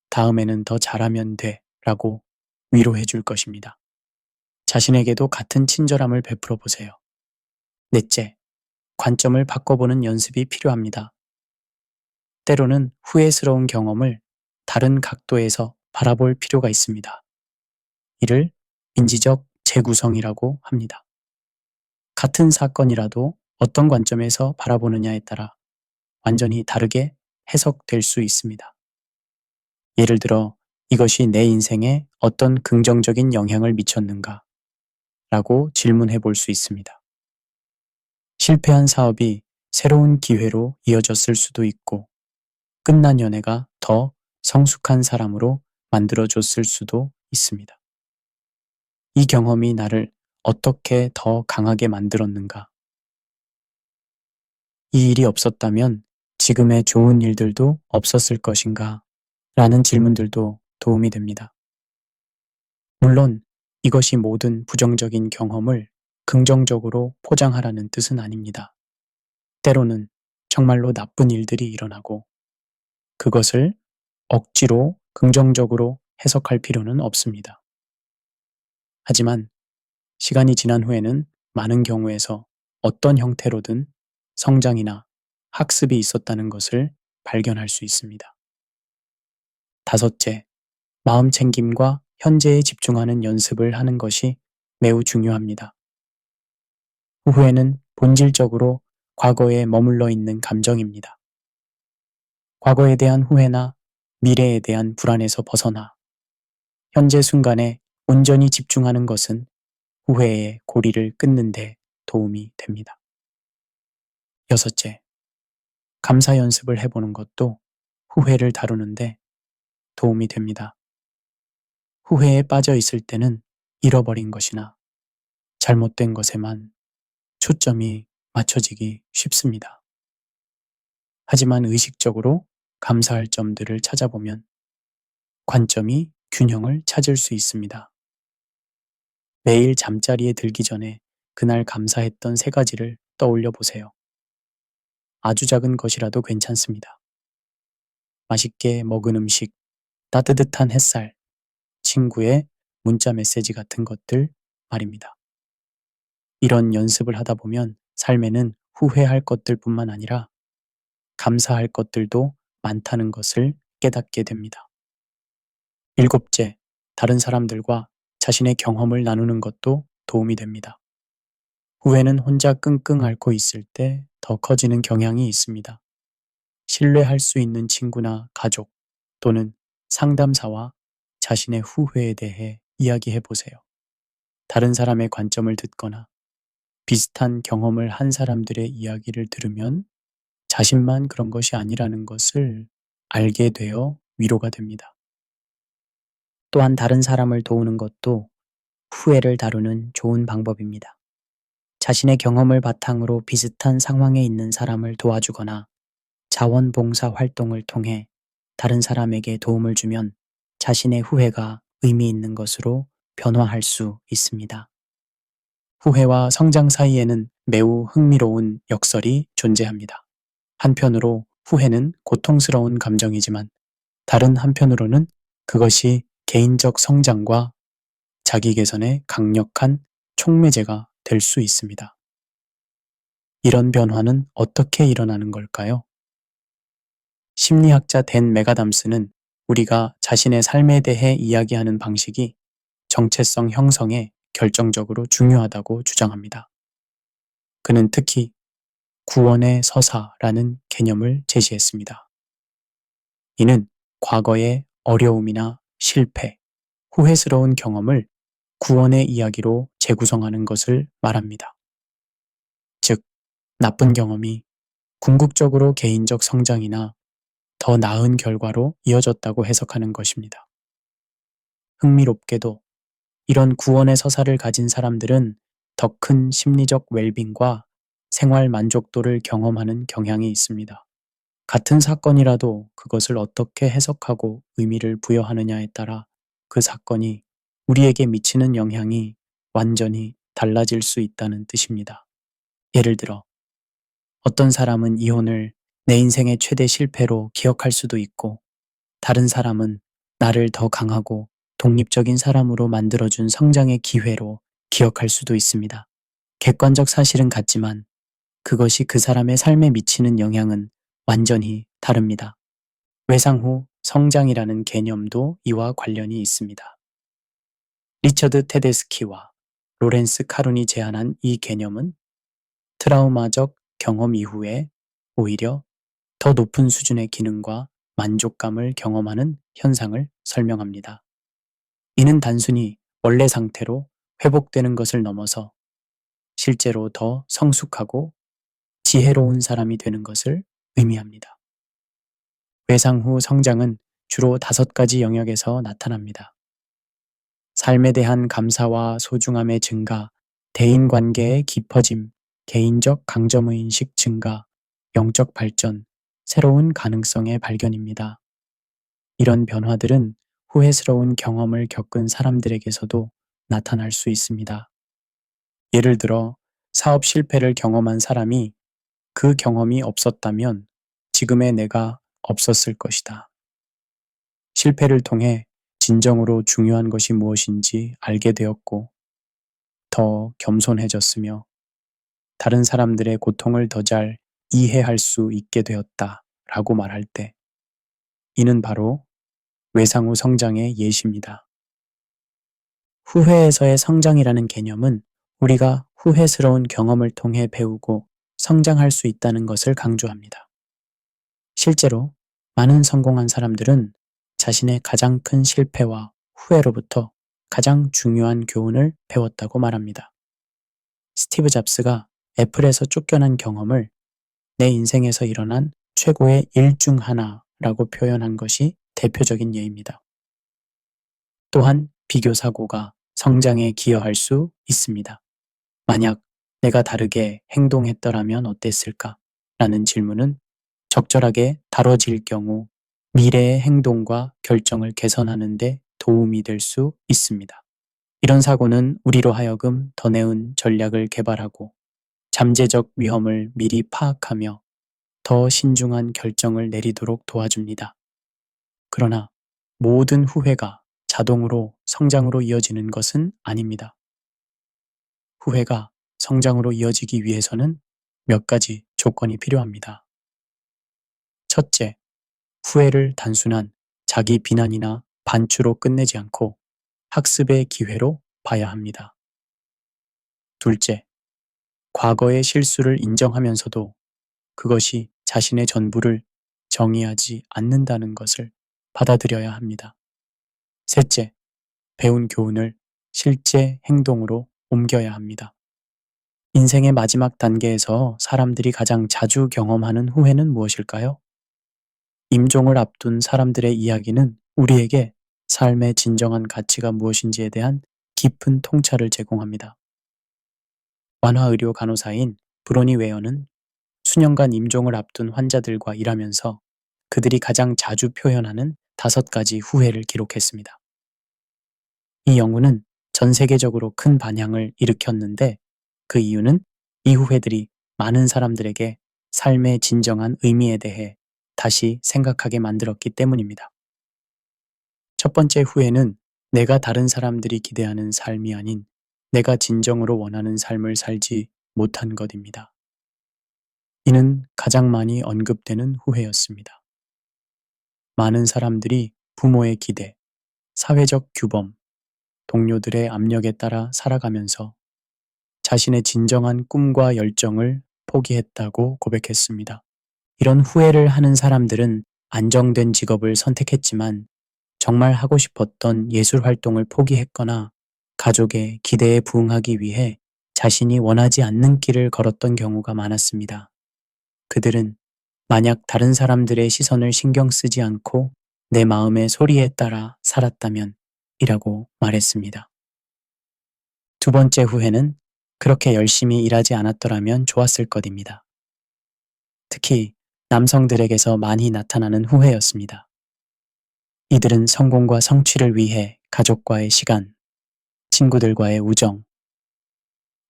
다음에는 더 잘하면 돼. 라고 위로해 줄 것입니다. 자신에게도 같은 친절함을 베풀어 보세요. 넷째, 관점을 바꿔보는 연습이 필요합니다. 때로는 후회스러운 경험을 다른 각도에서 바라볼 필요가 있습니다. 이를 인지적 재구성이라고 합니다. 같은 사건이라도 어떤 관점에서 바라보느냐에 따라 완전히 다르게 해석될 수 있습니다. 예를 들어 이것이 내 인생에 어떤 긍정적인 영향을 미쳤는가? 라고 질문해 볼 수 있습니다. 실패한 사업이 새로운 기회로 이어졌을 수도 있고 끝난 연애가 더 성숙한 사람으로 만들어줬을 수도 있습니다. 이 경험이 나를 어떻게 더 강하게 만들었는가? 이 일이 없었다면 지금의 좋은 일들도 없었을 것인가? 라는 질문들도 도움이 됩니다. 물론 이것이 모든 부정적인 경험을 긍정적으로 포장하라는 뜻은 아닙니다. 때로는 정말로 나쁜 일들이 일어나고 그것을 억지로 긍정적으로 해석할 필요는 없습니다. 하지만 시간이 지난 후에는 많은 경우에서 어떤 형태로든 성장이나 학습이 있었다는 것을 발견할 수 있습니다. 다섯째, 마음 챙김과 현재에 집중하는 연습을 하는 것이 매우 중요합니다. 후회는 본질적으로 과거에 머물러 있는 감정입니다. 과거에 대한 후회나 미래에 대한 불안에서 벗어나 현재 순간에 온전히 집중하는 것은 후회의 고리를 끊는 데 도움이 됩니다. 여섯째, 감사 연습을 해보는 것도 후회를 다루는데 도움이 됩니다. 후회에 빠져 있을 때는 잃어버린 것이나 잘못된 것에만 초점이 맞춰지기 쉽습니다. 하지만 의식적으로 감사할 점들을 찾아보면 관점이 균형을 찾을 수 있습니다. 매일 잠자리에 들기 전에 그날 감사했던 3가지를 떠올려 보세요. 아주 작은 것이라도 괜찮습니다. 맛있게 먹은 음식, 따뜻한 햇살, 친구의 문자 메시지 같은 것들 말입니다. 이런 연습을 하다 보면 삶에는 후회할 것들뿐만 아니라 감사할 것들도 많다는 것을 깨닫게 됩니다. 일곱째, 다른 사람들과 자신의 경험을 나누는 것도 도움이 됩니다. 후회는 혼자 끙끙 앓고 있을 때 더 커지는 경향이 있습니다. 신뢰할 수 있는 친구나 가족 또는 상담사와 자신의 후회에 대해 이야기해 보세요. 다른 사람의 관점을 듣거나 비슷한 경험을 한 사람들의 이야기를 들으면 자신만 그런 것이 아니라는 것을 알게 되어 위로가 됩니다. 또한 다른 사람을 도우는 것도 후회를 다루는 좋은 방법입니다. 자신의 경험을 바탕으로 비슷한 상황에 있는 사람을 도와주거나 자원봉사 활동을 통해 다른 사람에게 도움을 주면 자신의 후회가 의미 있는 것으로 변화할 수 있습니다. 후회와 성장 사이에는 매우 흥미로운 역설이 존재합니다. 한편으로 후회는 고통스러운 감정이지만 다른 한편으로는 그것이 개인적 성장과 자기 개선에 강력한 촉매제가 될 수 있습니다. 이런 변화는 어떻게 일어나는 걸까요? 심리학자 댄 메가담스는 우리가 자신의 삶에 대해 이야기하는 방식이 정체성 형성에 결정적으로 중요하다고 주장합니다. 그는 특히 구원의 서사라는 개념을 제시했습니다. 이는 과거의 어려움이나 실패, 후회스러운 경험을 구원의 이야기로 재구성하는 것을 말합니다. 즉, 나쁜 경험이 궁극적으로 개인적 성장이나 더 나은 결과로 이어졌다고 해석하는 것입니다. 흥미롭게도 이런 구원의 서사를 가진 사람들은 더 큰 심리적 웰빙과 생활 만족도를 경험하는 경향이 있습니다. 같은 사건이라도 그것을 어떻게 해석하고 의미를 부여하느냐에 따라 그 사건이 우리에게 미치는 영향이 완전히 달라질 수 있다는 뜻입니다. 예를 들어, 어떤 사람은 이혼을 내 인생의 최대 실패로 기억할 수도 있고, 다른 사람은 나를 더 강하고 독립적인 사람으로 만들어준 성장의 기회로 기억할 수도 있습니다. 객관적 사실은 같지만 그것이 그 사람의 삶에 미치는 영향은 완전히 다릅니다. 외상 후 성장이라는 개념도 이와 관련이 있습니다. 리처드 테데스키와 로렌스 카룬이 제안한 이 개념은 트라우마적 경험 이후에 오히려 더 높은 수준의 기능과 만족감을 경험하는 현상을 설명합니다. 이는 단순히 원래 상태로 회복되는 것을 넘어서 실제로 더 성숙하고 지혜로운 사람이 되는 것을 의미합니다. 외상 후 성장은 주로 5가지 영역에서 나타납니다. 삶에 대한 감사와 소중함의 증가, 대인관계의 깊어짐, 개인적 강점의식 증가, 영적 발전, 새로운 가능성의 발견입니다. 이런 변화들은 후회스러운 경험을 겪은 사람들에게서도 나타날 수 있습니다. 예를 들어 사업 실패를 경험한 사람이 그 경험이 없었다면 지금의 내가 없었을 것이다. 실패를 통해 진정으로 중요한 것이 무엇인지 알게 되었고 더 겸손해졌으며 다른 사람들의 고통을 더 잘 이해할 수 있게 되었다 라고 말할 때 이는 바로 외상 후 성장의 예시입니다. 후회에서의 성장이라는 개념은 우리가 후회스러운 경험을 통해 배우고 성장할 수 있다는 것을 강조합니다. 실제로 많은 성공한 사람들은 자신의 가장 큰 실패와 후회로부터 가장 중요한 교훈을 배웠다고 말합니다. 스티브 잡스가 애플에서 쫓겨난 경험을 내 인생에서 일어난 최고의 일 중 하나라고 표현한 것이 대표적인 예입니다. 또한 비교 사고가 성장에 기여할 수 있습니다. 만약 내가 다르게 행동했더라면 어땠을까? 라는 질문은 적절하게 다뤄질 경우 미래의 행동과 결정을 개선하는 데 도움이 될 수 있습니다. 이런 사고는 우리로 하여금 더 나은 전략을 개발하고 잠재적 위험을 미리 파악하며 더 신중한 결정을 내리도록 도와줍니다. 그러나 모든 후회가 자동으로 성장으로 이어지는 것은 아닙니다. 후회가 성장으로 이어지기 위해서는 몇 가지 조건이 필요합니다. 첫째, 후회를 단순한 자기 비난이나 반추로 끝내지 않고 학습의 기회로 봐야 합니다. 둘째, 과거의 실수를 인정하면서도 그것이 자신의 전부를 정의하지 않는다는 것을 받아들여야 합니다. 셋째, 배운 교훈을 실제 행동으로 옮겨야 합니다. 인생의 마지막 단계에서 사람들이 가장 자주 경험하는 후회는 무엇일까요? 임종을 앞둔 사람들의 이야기는 우리에게 삶의 진정한 가치가 무엇인지에 대한 깊은 통찰을 제공합니다. 완화의료 간호사인 브로니 웨어는 수년간 임종을 앞둔 환자들과 일하면서 그들이 가장 자주 표현하는 5가지 후회를 기록했습니다. 이 연구는 전 세계적으로 큰 반향을 일으켰는데 그 이유는 이 후회들이 많은 사람들에게 삶의 진정한 의미에 대해 다시 생각하게 만들었기 때문입니다. 첫 번째 후회는 내가 다른 사람들이 기대하는 삶이 아닌 내가 진정으로 원하는 삶을 살지 못한 것입니다. 이는 가장 많이 언급되는 후회였습니다. 많은 사람들이 부모의 기대, 사회적 규범, 동료들의 압력에 따라 살아가면서 자신의 진정한 꿈과 열정을 포기했다고 고백했습니다. 이런 후회를 하는 사람들은 안정된 직업을 선택했지만 정말 하고 싶었던 예술 활동을 포기했거나 가족의 기대에 부응하기 위해 자신이 원하지 않는 길을 걸었던 경우가 많았습니다. 그들은 만약 다른 사람들의 시선을 신경 쓰지 않고 내 마음의 소리에 따라 살았다면 이라고 말했습니다. 두 번째 후회는 그렇게 열심히 일하지 않았더라면 좋았을 것입니다. 특히 남성들에게서 많이 나타나는 후회였습니다. 이들은 성공과 성취를 위해 가족과의 시간, 친구들과의 우정,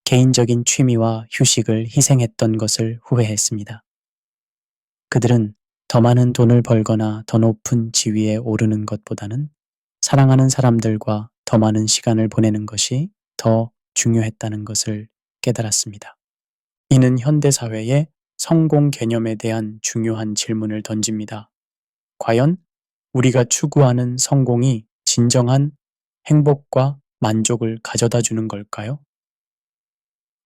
개인적인 취미와 휴식을 희생했던 것을 후회했습니다. 그들은 더 많은 돈을 벌거나 더 높은 지위에 오르는 것보다는 사랑하는 사람들과 더 많은 시간을 보내는 것이 더 중요했다는 것을 깨달았습니다. 이는 현대사회의 성공 개념에 대한 중요한 질문을 던집니다. 과연 우리가 추구하는 성공이 진정한 행복과 만족을 가져다 주는 걸까요?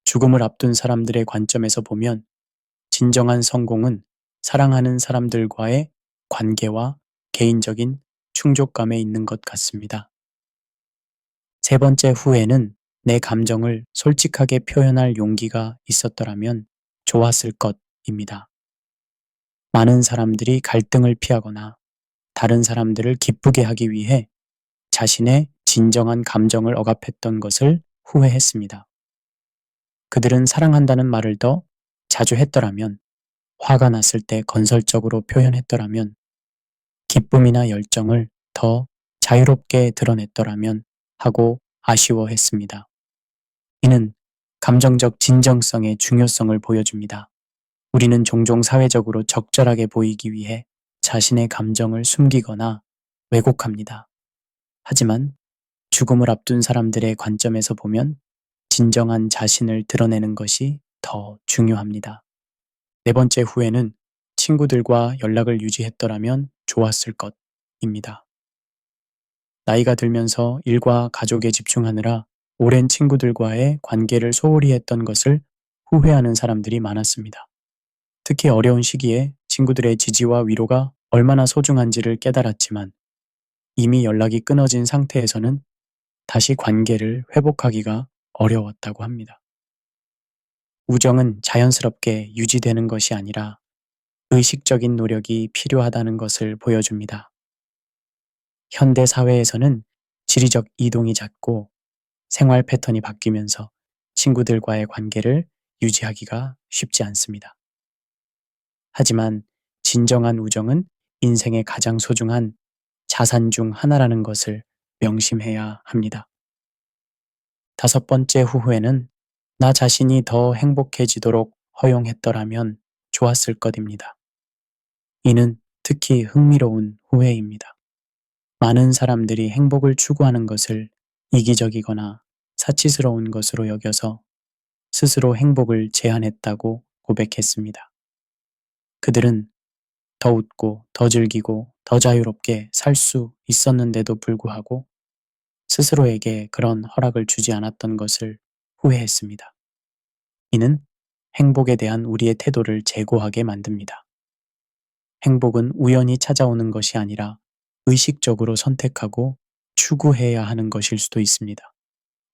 죽음을 앞둔 사람들의 관점에서 보면 진정한 성공은 사랑하는 사람들과의 관계와 개인적인 충족감에 있는 것 같습니다. 세 번째 후회는 내 감정을 솔직하게 표현할 용기가 있었더라면 좋았을 것입니다. 많은 사람들이 갈등을 피하거나 다른 사람들을 기쁘게 하기 위해 자신의 진정한 감정을 억압했던 것을 후회했습니다. 그들은 사랑한다는 말을 더 자주 했더라면, 화가 났을 때 건설적으로 표현했더라면, 기쁨이나 열정을 더 자유롭게 드러냈더라면 하고 아쉬워했습니다. 이는 감정적 진정성의 중요성을 보여줍니다. 우리는 종종 사회적으로 적절하게 보이기 위해 자신의 감정을 숨기거나 왜곡합니다. 하지만 죽음을 앞둔 사람들의 관점에서 보면 진정한 자신을 드러내는 것이 더 중요합니다. 네 번째 후회는 친구들과 연락을 유지했더라면 좋았을 것입니다. 나이가 들면서 일과 가족에 집중하느라 오랜 친구들과의 관계를 소홀히 했던 것을 후회하는 사람들이 많았습니다. 특히 어려운 시기에 친구들의 지지와 위로가 얼마나 소중한지를 깨달았지만 이미 연락이 끊어진 상태에서는 다시 관계를 회복하기가 어려웠다고 합니다. 우정은 자연스럽게 유지되는 것이 아니라 의식적인 노력이 필요하다는 것을 보여줍니다. 현대 사회에서는 지리적 이동이 잦고 생활 패턴이 바뀌면서 친구들과의 관계를 유지하기가 쉽지 않습니다. 하지만 진정한 우정은 인생의 가장 소중한 자산 중 하나라는 것을 명심해야 합니다. 다섯 번째 후회는 나 자신이 더 행복해지도록 허용했더라면 좋았을 것입니다. 이는 특히 흥미로운 후회입니다. 많은 사람들이 행복을 추구하는 것을 이기적이거나 사치스러운 것으로 여겨서 스스로 행복을 제한했다고 고백했습니다. 그들은 더 웃고 더 즐기고 더 자유롭게 살 수 있었는데도 불구하고 스스로에게 그런 허락을 주지 않았던 것을 후회했습니다. 이는 행복에 대한 우리의 태도를 제고하게 만듭니다. 행복은 우연히 찾아오는 것이 아니라 의식적으로 선택하고 추구해야 하는 것일 수도 있습니다.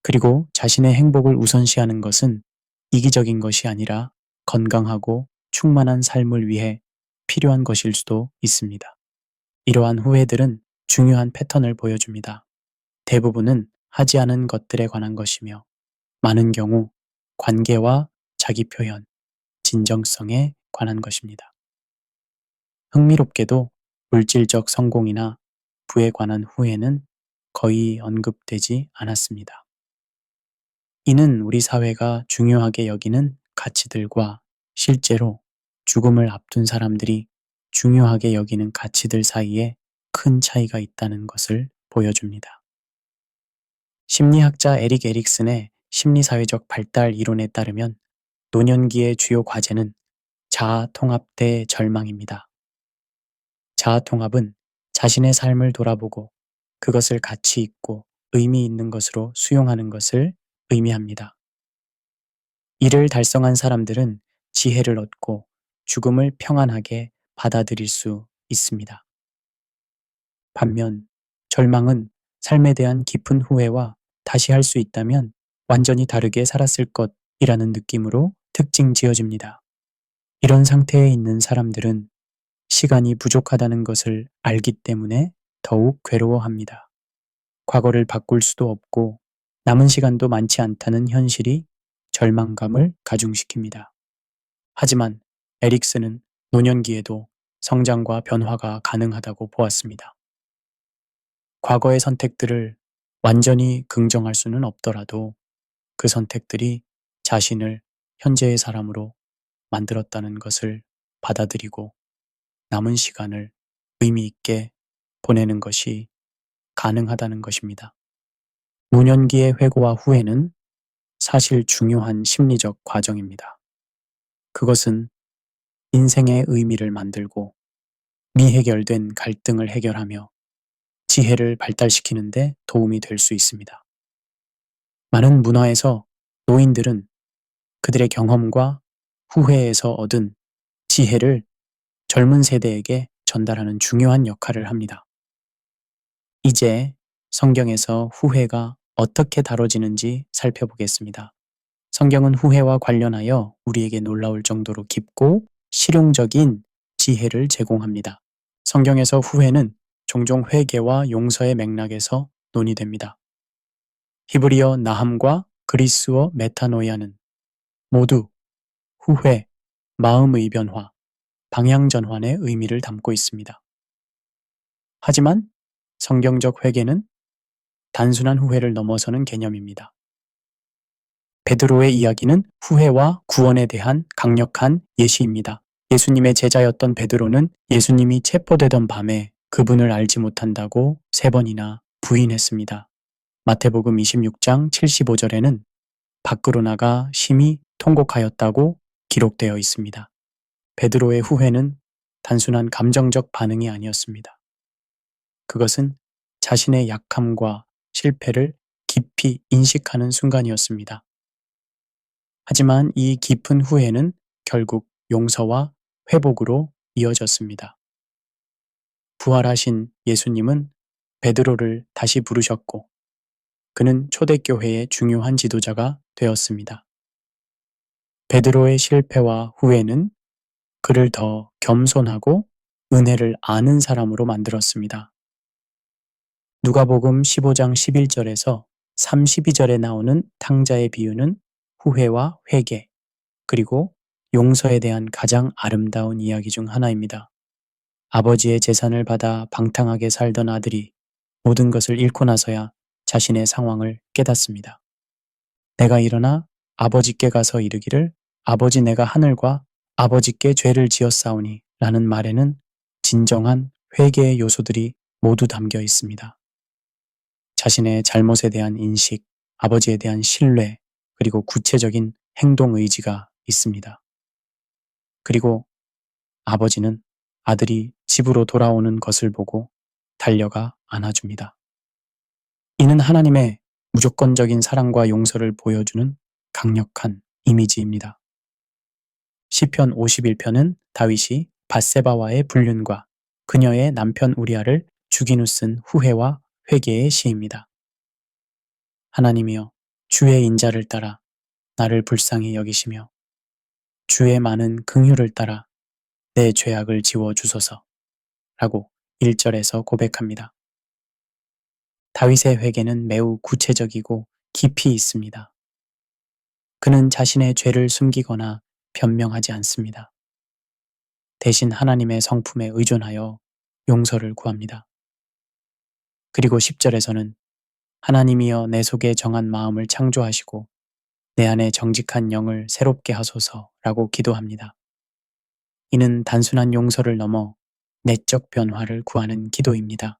그리고 자신의 행복을 우선시하는 것은 이기적인 것이 아니라 건강하고 충만한 삶을 위해 필요한 것일 수도 있습니다. 이러한 후회들은 중요한 패턴을 보여줍니다. 대부분은 하지 않은 것들에 관한 것이며 많은 경우 관계와 자기 표현, 진정성에 관한 것입니다. 흥미롭게도 물질적 성공이나 부에 관한 후회는 거의 언급되지 않았습니다. 이는 우리 사회가 중요하게 여기는 가치들과 실제로 죽음을 앞둔 사람들이 중요하게 여기는 가치들 사이에 큰 차이가 있다는 것을 보여줍니다. 심리학자 에릭 에릭슨의 심리사회적 발달 이론에 따르면 노년기의 주요 과제는 자아 통합 대 절망입니다. 자아 통합은 자신의 삶을 돌아보고 그것을 가치 있고 의미 있는 것으로 수용하는 것을 의미합니다. 이를 달성한 사람들은 지혜를 얻고 죽음을 평안하게 받아들일 수 있습니다. 반면 절망은 삶에 대한 깊은 후회와 다시 할 수 있다면 완전히 다르게 살았을 것이라는 느낌으로 특징 지어집니다. 이런 상태에 있는 사람들은 시간이 부족하다는 것을 알기 때문에 더욱 괴로워합니다. 과거를 바꿀 수도 없고 남은 시간도 많지 않다는 현실이 절망감을 가중시킵니다. 하지만 에릭슨은 노년기에도 성장과 변화가 가능하다고 보았습니다. 과거의 선택들을 완전히 긍정할 수는 없더라도 그 선택들이 자신을 현재의 사람으로 만들었다는 것을 받아들이고 남은 시간을 의미 있게 보내는 것이 가능하다는 것입니다. 노년기의 회고와 후회는 사실 중요한 심리적 과정입니다. 그것은 인생의 의미를 만들고 미해결된 갈등을 해결하며 지혜를 발달시키는데 도움이 될 수 있습니다. 많은 문화에서 노인들은 그들의 경험과 후회에서 얻은 지혜를 젊은 세대에게 전달하는 중요한 역할을 합니다. 이제 성경에서 후회가 어떻게 다뤄지는지 살펴보겠습니다. 성경은 후회와 관련하여 우리에게 놀라울 정도로 깊고 실용적인 지혜를 제공합니다. 성경에서 후회는 종종 회개와 용서의 맥락에서 논의됩니다. 히브리어 나함과 그리스어 메타노이아는 모두 후회, 마음의 변화, 방향 전환의 의미를 담고 있습니다. 하지만 성경적 회개는 단순한 후회를 넘어서는 개념입니다. 베드로의 이야기는 후회와 구원에 대한 강력한 예시입니다. 예수님의 제자였던 베드로는 예수님이 체포되던 밤에 그분을 알지 못한다고 3번이나 부인했습니다. 마태복음 26장 75절에는 밖으로 나가 심히 통곡하였다고 기록되어 있습니다. 베드로의 후회는 단순한 감정적 반응이 아니었습니다. 그것은 자신의 약함과 실패를 깊이 인식하는 순간이었습니다. 하지만 이 깊은 후회는 결국 용서와 회복으로 이어졌습니다. 부활하신 예수님은 베드로를 다시 부르셨고 그는 초대교회의 중요한 지도자가 되었습니다. 베드로의 실패와 후회는 그를 더 겸손하고 은혜를 아는 사람으로 만들었습니다. 누가복음 15장 11절에서 32절에 나오는 탕자의 비유는 후회와 회개, 그리고 용서에 대한 가장 아름다운 이야기 중 하나입니다. 아버지의 재산을 받아 방탕하게 살던 아들이 모든 것을 잃고 나서야 자신의 상황을 깨닫습니다. 내가 일어나 아버지께 가서 이르기를 아버지 내가 하늘과 아버지께 죄를 지었사오니 라는 말에는 진정한 회개의 요소들이 모두 담겨 있습니다. 자신의 잘못에 대한 인식, 아버지에 대한 신뢰, 그리고 구체적인 행동 의지가 있습니다. 그리고 아버지는 아들이 집으로 돌아오는 것을 보고 달려가 안아줍니다. 이는 하나님의 무조건적인 사랑과 용서를 보여주는 강력한 이미지입니다. 시편 51편은 다윗이 밧세바와의 불륜과 그녀의 남편 우리아를 죽인 후 쓴 후회와 회개의 시입니다. 하나님이여, 주의 인자를 따라 나를 불쌍히 여기시며 주의 많은 긍휼을 따라 내 죄악을 지워 주소서 라고 1절에서 고백합니다. 다윗의 회개는 매우 구체적이고 깊이 있습니다. 그는 자신의 죄를 숨기거나 변명하지 않습니다. 대신 하나님의 성품에 의존하여 용서를 구합니다. 그리고 10절에서는 하나님이여 내 속에 정한 마음을 창조하시고 내 안에 정직한 영을 새롭게 하소서라고 기도합니다. 이는 단순한 용서를 넘어 내적 변화를 구하는 기도입니다.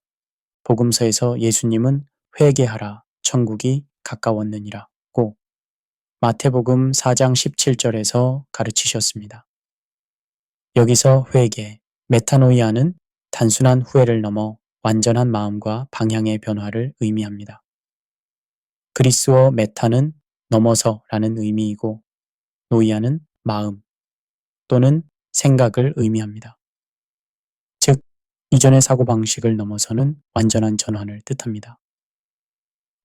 복음서에서 예수님은 회개하라 천국이 가까웠느니라고 마태복음 4장 17절에서 가르치셨습니다. 여기서 회개, 메타노이아는 단순한 후회를 넘어 완전한 마음과 방향의 변화를 의미합니다. 그리스어 메타는 넘어서라는 의미이고 노이아는 마음 또는 생각을 의미합니다. 즉, 이전의 사고방식을 넘어서는 완전한 전환을 뜻합니다.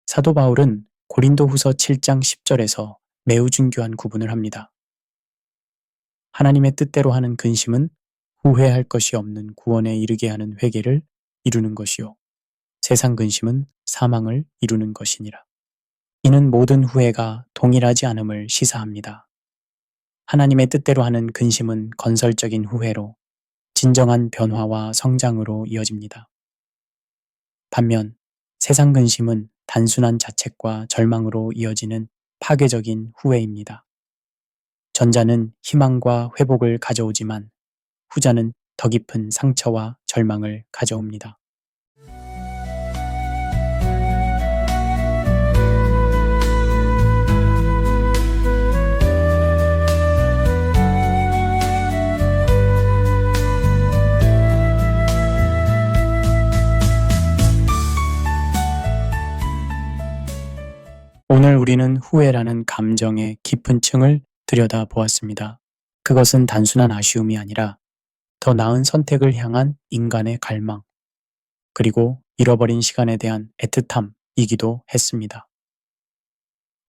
사도 바울은 고린도후서 7장 10절에서 매우 중요한 구분을 합니다. 하나님의 뜻대로 하는 근심은 후회할 것이 없는 구원에 이르게 하는 회개를 이루는 것이요 세상 근심은 사망을 이루는 것이니라. 이는 모든 후회가 동일하지 않음을 시사합니다. 하나님의 뜻대로 하는 근심은 건설적인 후회로 진정한 변화와 성장으로 이어집니다. 반면 세상 근심은 단순한 자책과 절망으로 이어지는 파괴적인 후회입니다. 전자는 희망과 회복을 가져오지만 후자는 더 깊은 상처와 절망을 가져옵니다. 오늘 우리는 후회라는 감정의 깊은 층을 들여다보았습니다. 그것은 단순한 아쉬움이 아니라 더 나은 선택을 향한 인간의 갈망, 그리고 잃어버린 시간에 대한 애틋함이기도 했습니다.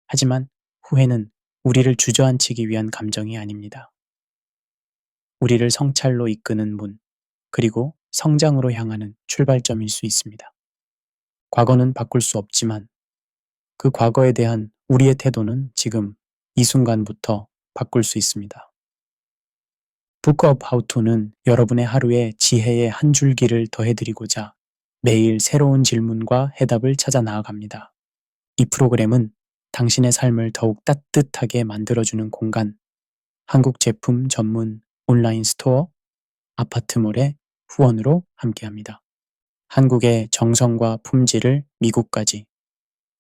하지만 후회는 우리를 주저앉히기 위한 감정이 아닙니다. 우리를 성찰로 이끄는 문, 그리고 성장으로 향하는 출발점일 수 있습니다. 과거는 바꿀 수 없지만 그 과거에 대한 우리의 태도는 지금 이 순간부터 바꿀 수 있습니다. Book of How To는 여러분의 하루에 지혜의 한 줄기를 더해드리고자 매일 새로운 질문과 해답을 찾아 나아갑니다. 이 프로그램은 당신의 삶을 더욱 따뜻하게 만들어주는 공간, 한국 제품 전문 온라인 스토어, 아파트몰의 후원으로 함께합니다. 한국의 정성과 품질을 미국까지,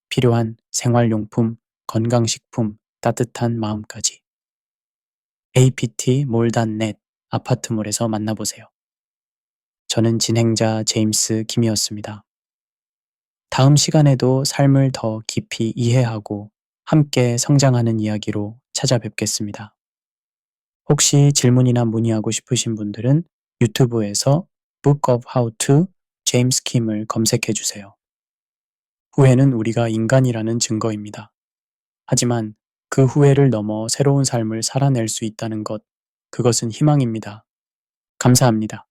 필요한 생활용품, 건강식품, 따뜻한 마음까지. aptmall.net 아파트몰에서 만나보세요. 저는 진행자 제임스 김이었습니다. 다음 시간에도 삶을 더 깊이 이해하고 함께 성장하는 이야기로 찾아뵙겠습니다. 혹시 질문이나 문의하고 싶으신 분들은 유튜브에서 Book of How to 제임스 킴을 검색해 주세요. 후회는 우리가 인간이라는 증거입니다. 하지만 그 후회를 넘어 새로운 삶을 살아낼 수 있다는 것, 그것은 희망입니다. 감사합니다.